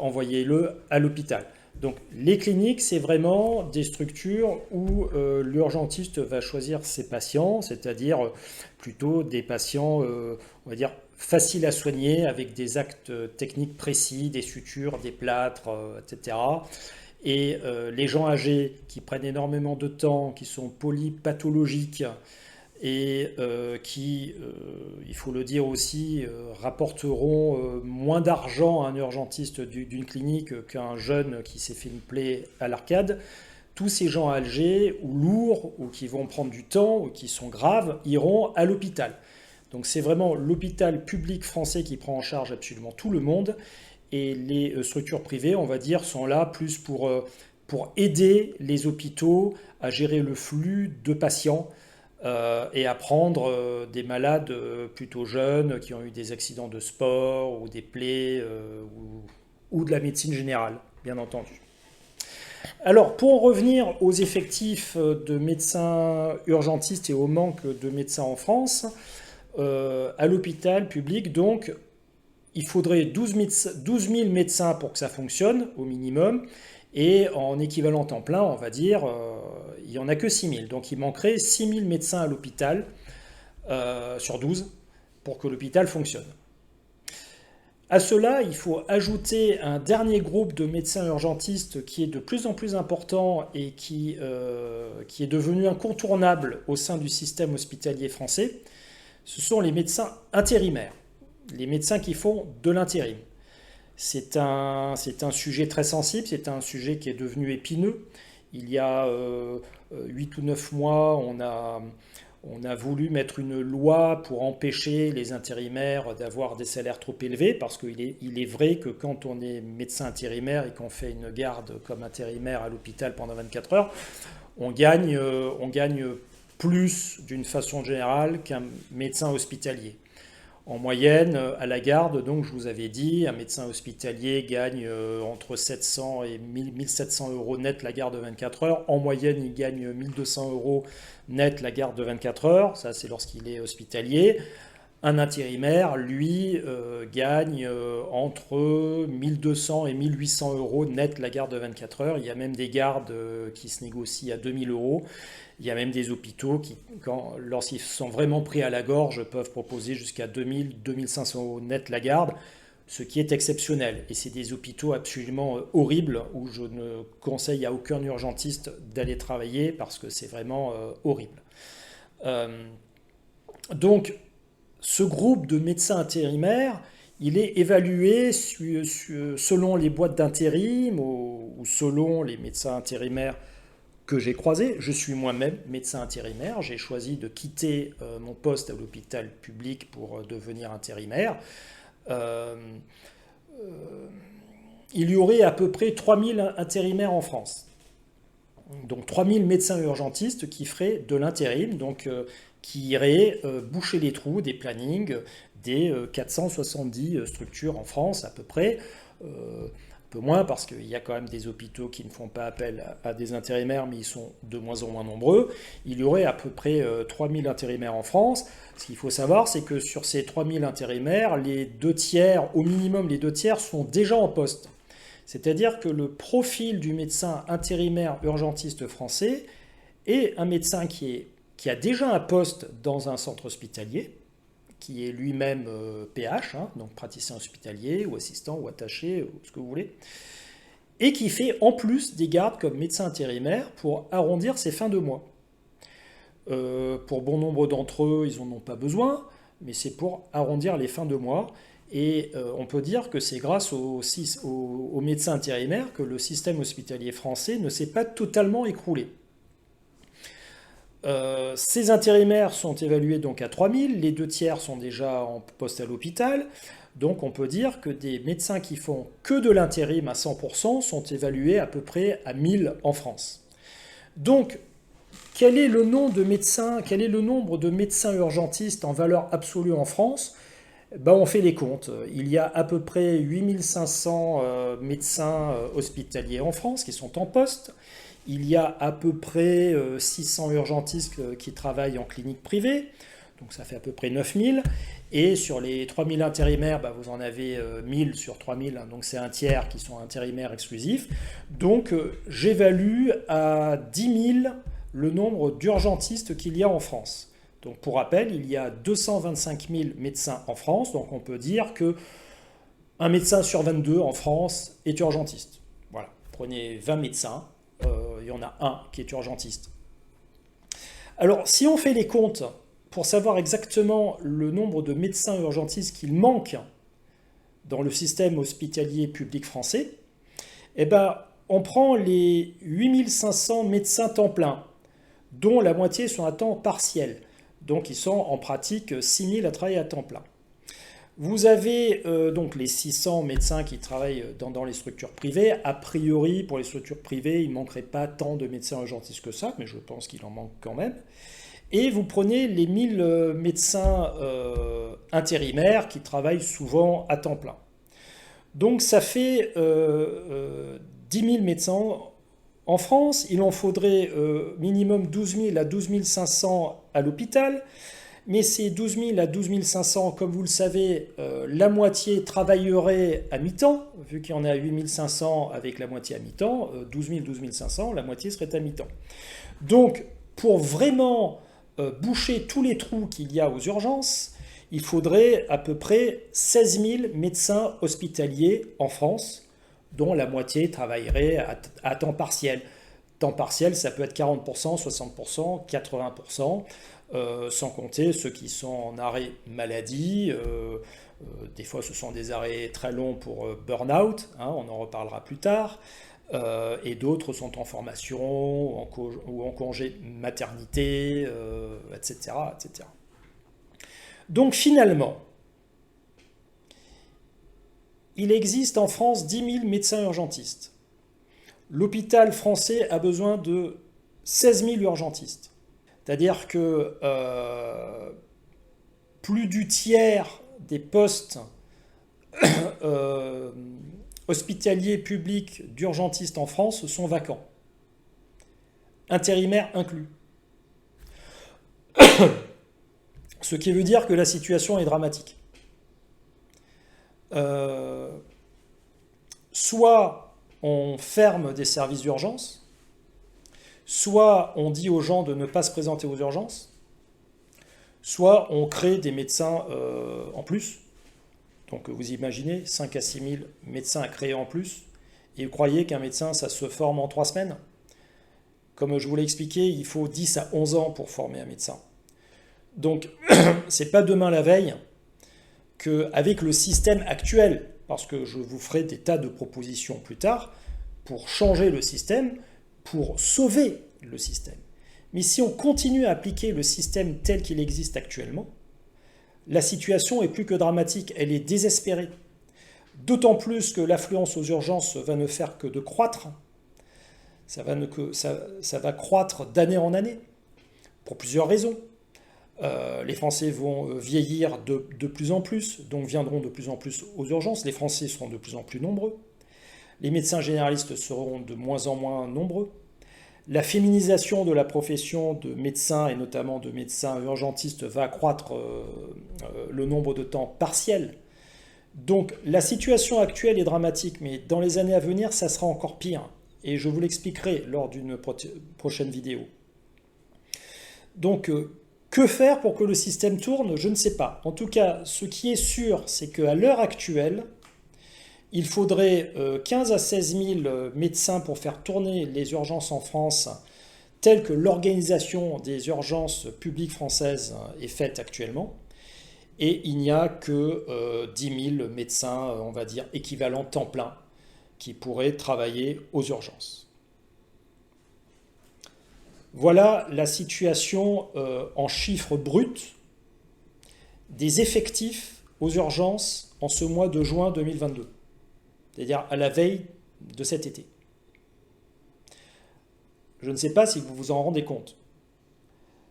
envoyez-le à l'hôpital. Donc les cliniques, c'est vraiment des structures où l'urgentiste va choisir ses patients, c'est-à-dire plutôt des patients, on va dire, faciles à soigner, avec des actes techniques précis, des sutures, des plâtres, etc. Et les gens âgés qui prennent énormément de temps, qui sont polypathologiques et qui, il faut le dire aussi, rapporteront moins d'argent à un urgentiste d'une clinique qu'un jeune qui s'est fait une plaie à l'arcade. Tous ces gens âgés ou lourds ou qui vont prendre du temps ou qui sont graves iront à l'hôpital. Donc c'est vraiment l'hôpital public français qui prend en charge absolument tout le monde et les structures privées, on va dire, sont là plus pour aider les hôpitaux à gérer le flux de patients et à prendre des malades plutôt jeunes qui ont eu des accidents de sport ou des plaies ou de la médecine générale, bien entendu. Alors, pour en revenir aux effectifs de médecins urgentistes et au manque de médecins en France, à l'hôpital public, donc, il faudrait 12 000 médecins pour que ça fonctionne, au minimum, et en équivalent temps plein, on va dire, il n'y en a que 6 000. Donc, il manquerait 6 000 médecins à l'hôpital sur 12 pour que l'hôpital fonctionne. À cela, il faut ajouter un dernier groupe de médecins urgentistes qui est de plus en plus important et qui est devenu incontournable au sein du système hospitalier français. Ce sont les médecins intérimaires, les médecins qui font de l'intérim. C'est un sujet très sensible, c'est un sujet qui est devenu épineux. Il y a 8 ou 9 mois, on a voulu mettre une loi pour empêcher les intérimaires d'avoir des salaires trop élevés, parce qu'il est vrai que quand on est médecin intérimaire et qu'on fait une garde comme intérimaire à l'hôpital pendant 24 heures, on gagne plus d'une façon générale qu'un médecin hospitalier. En moyenne, à la garde, donc je vous avais dit, un médecin hospitalier gagne entre 700 et 1700 euros net la garde de 24 heures. En moyenne, il gagne 1200 euros net la garde de 24 heures. Ça, c'est lorsqu'il est hospitalier. Un intérimaire, lui, gagne entre 1200 et 1800 euros net la garde de 24 heures. Il y a même des gardes qui se négocient à 2000 euros. Il y a même des hôpitaux qui, lorsqu'ils sont vraiment pris à la gorge, peuvent proposer jusqu'à 2000-2500 euros net la garde, ce qui est exceptionnel. Et c'est des hôpitaux absolument horribles où je ne conseille à aucun urgentiste d'aller travailler parce que c'est vraiment horrible. Donc, ce groupe de médecins intérimaires, il est évalué selon les boîtes d'intérim ou selon les médecins intérimaires que j'ai croisés. Je suis moi-même médecin intérimaire. J'ai choisi de quitter mon poste à l'hôpital public pour devenir intérimaire. Il y aurait à peu près 3000 intérimaires en France. Donc 3000 médecins urgentistes qui feraient de l'intérim, donc qui iraient boucher les trous des plannings des 470 structures en France à peu près. Un peu moins parce qu'il y a quand même des hôpitaux qui ne font pas appel à des intérimaires, mais ils sont de moins en moins nombreux. Il y aurait à peu près 3000 intérimaires en France. Ce qu'il faut savoir, c'est que sur ces 3000 intérimaires, les 2 tiers, au minimum les 2 tiers, sont déjà en poste. C'est-à-dire que le profil du médecin intérimaire urgentiste français est un médecin qui a déjà un poste dans un centre hospitalier, qui est lui-même PH, donc praticien hospitalier ou assistant ou attaché, ou ce que vous voulez, et qui fait en plus des gardes comme médecin intérimaire pour arrondir ses fins de mois. Pour bon nombre d'entre eux, ils n'en ont pas besoin, mais c'est pour arrondir les fins de mois. Et on peut dire que c'est grâce aux médecins intérimaires que le système hospitalier français ne s'est pas totalement écroulé. Ces intérimaires sont évalués donc à 3000, les 2 tiers sont déjà en poste à l'hôpital, donc on peut dire que des médecins qui font que de l'intérim à 100% sont évalués à peu près à 1000 en France. Donc, quel est le nombre de médecins urgentistes en valeur absolue en France ? On fait les comptes. Il y a à peu près 8500 médecins hospitaliers en France qui sont en poste. Il y a à peu près 600 urgentistes qui travaillent en clinique privée, donc ça fait à peu près 9000. Et sur les 3000 intérimaires, vous en avez 1000 sur 3000, donc c'est un tiers qui sont intérimaires exclusifs. Donc j'évalue à 10 000 le nombre d'urgentistes qu'il y a en France. Donc pour rappel, il y a 225 000 médecins en France, donc on peut dire qu'un médecin sur 22 en France est urgentiste. Voilà, prenez 20 médecins. Il y en a un qui est urgentiste. Alors, si on fait les comptes pour savoir exactement le nombre de médecins urgentistes qu'il manque dans le système hospitalier public français, eh ben, on prend les 8500 médecins temps plein, dont la moitié sont à temps partiel. Donc ils sont en pratique 6000 à travailler à temps plein. Vous avez donc les 600 médecins qui travaillent dans les structures privées. A priori, pour les structures privées, il ne manquerait pas tant de médecins urgentistes que ça, mais je pense qu'il en manque quand même. Et vous prenez les 1000 médecins intérimaires qui travaillent souvent à temps plein. Donc ça fait 10 000 médecins en France. Il en faudrait minimum 12 000 à 12 500 à l'hôpital. Mais ces 12 000 à 12 500, comme vous le savez, la moitié travaillerait à mi-temps, vu qu'il y en a 8 500 avec la moitié à mi-temps, 12 000, 12 500, la moitié serait à mi-temps. Donc, pour vraiment boucher tous les trous qu'il y a aux urgences, il faudrait à peu près 16 000 médecins hospitaliers en France, dont la moitié travaillerait à temps partiel. Temps partiel, ça peut être 40%, 60%, 80%. Sans compter ceux qui sont en arrêt maladie, des fois ce sont des arrêts très longs pour burn-out, hein, on en reparlera plus tard, et d'autres sont en formation ou en congé maternité, etc., etc. Donc finalement, il existe en France 10 000 médecins urgentistes. L'hôpital français a besoin de 16 000 urgentistes. C'est-à-dire que plus du tiers des postes hospitaliers publics d'urgentistes en France sont vacants, intérimaires inclus. Ce qui veut dire que la situation est dramatique. Soit on ferme des services d'urgence, soit on dit aux gens de ne pas se présenter aux urgences, soit on crée des médecins en plus. Donc vous imaginez 5 à 6 000 médecins à créer en plus, et vous croyez qu'un médecin, ça se forme en 3 semaines? Comme je vous l'ai expliqué, il faut 10 à 11 ans pour former un médecin. Donc c'est pas demain la veille qu'avec le système actuel, parce que je vous ferai des tas de propositions plus tard, pour changer le système, pour sauver le système. Mais si on continue à appliquer le système tel qu'il existe actuellement, la situation est plus que dramatique, elle est désespérée. D'autant plus que l'affluence aux urgences va ne faire que de croître. Ça va croître d'année en année, pour plusieurs raisons. Les Français vont vieillir de plus en plus, donc viendront de plus en plus aux urgences. Les Français seront de plus en plus nombreux. Les médecins généralistes seront de moins en moins nombreux. La féminisation de la profession de médecin, et notamment de médecins urgentistes, va accroître le nombre de temps partiel. Donc la situation actuelle est dramatique, mais dans les années à venir, ça sera encore pire. Et je vous l'expliquerai lors d'une prochaine vidéo. Donc, que faire pour que le système tourne? Je ne sais pas. En tout cas, ce qui est sûr, c'est qu'à l'heure actuelle, il faudrait 15 à 16 000 médecins pour faire tourner les urgences en France telles que l'organisation des urgences publiques françaises est faite actuellement. Et il n'y a que 10 000 médecins, on va dire, équivalents temps plein, qui pourraient travailler aux urgences. Voilà la situation en chiffres bruts des effectifs aux urgences en ce mois de juin 2022. C'est-à-dire à la veille de cet été. Je ne sais pas si vous vous en rendez compte.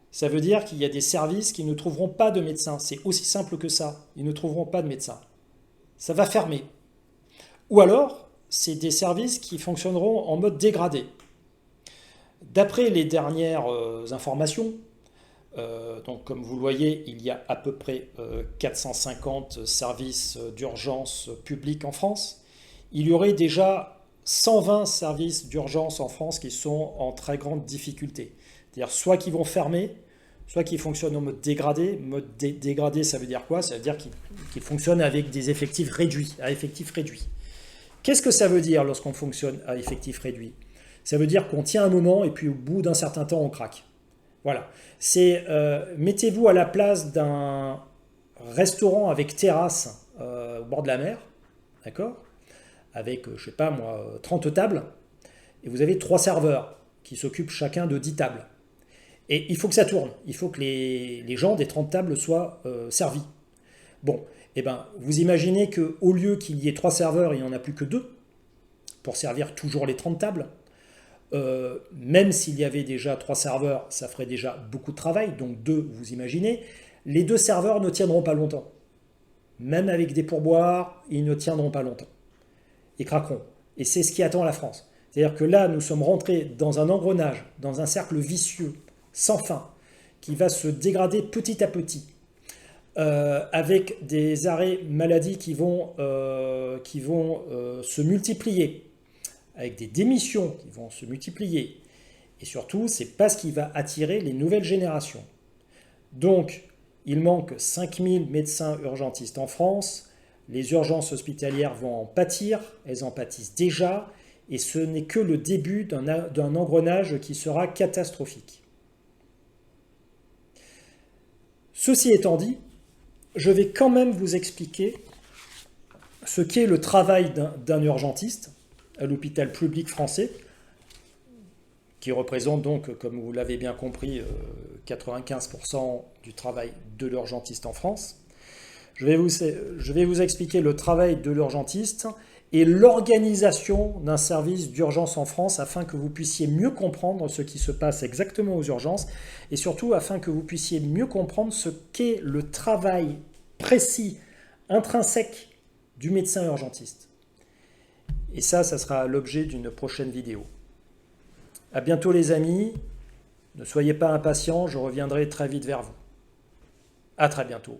Ça veut dire qu'il y a des services qui ne trouveront pas de médecins. C'est aussi simple que ça. Ils ne trouveront pas de médecins. Ça va fermer. Ou alors, c'est des services qui fonctionneront en mode dégradé. D'après les dernières informations, donc comme vous le voyez, il y a à peu près 450 services d'urgence publics en France. Il y aurait déjà 120 services d'urgence en France qui sont en très grande difficulté. C'est-à-dire soit qu'ils vont fermer, soit qu'ils fonctionnent en mode dégradé. Mode dégradé, ça veut dire quoi? Ça veut dire qu'ils fonctionnent avec des effectifs réduits, à effectifs réduits. Qu'est-ce que ça veut dire lorsqu'on fonctionne à effectifs réduits? Ça veut dire qu'on tient un moment et puis au bout d'un certain temps, on craque. Voilà. Mettez-vous à la place d'un restaurant avec terrasse au bord de la mer, d'accord? Avec, je sais pas moi, 30 tables, et vous avez 3 serveurs qui s'occupent chacun de 10 tables. Et il faut que ça tourne, il faut que les gens des 30 tables soient servis. Bon, eh ben, vous imaginez qu'au lieu qu'il y ait 3 serveurs, il n'y en a plus que 2 pour servir toujours les 30 tables. Même s'il y avait déjà 3 serveurs, ça ferait déjà beaucoup de travail, donc 2, vous imaginez. Les 2 serveurs ne tiendront pas longtemps. Même avec des pourboires, ils ne tiendront pas longtemps. Ils craqueront. Et c'est ce qui attend la France. C'est-à-dire que là, nous sommes rentrés dans un engrenage, dans un cercle vicieux, sans fin, qui va se dégrader petit à petit, avec des arrêts maladie qui vont se multiplier, avec des démissions qui vont se multiplier. Et surtout, c'est pas ce qui va attirer les nouvelles générations. Donc, il manque 5000 médecins urgentistes en France. Les urgences hospitalières vont en pâtir, elles en pâtissent déjà, et ce n'est que le début d'un engrenage qui sera catastrophique. Ceci étant dit, je vais quand même vous expliquer ce qu'est le travail d'un urgentiste à l'hôpital public français, qui représente donc, comme vous l'avez bien compris, 95% du travail de l'urgentiste en France. Je vais vous expliquer le travail de l'urgentiste et l'organisation d'un service d'urgence en France afin que vous puissiez mieux comprendre ce qui se passe exactement aux urgences et surtout afin que vous puissiez mieux comprendre ce qu'est le travail précis, intrinsèque du médecin urgentiste. Et ça sera l'objet d'une prochaine vidéo. À bientôt les amis, ne soyez pas impatients, je reviendrai très vite vers vous. À très bientôt.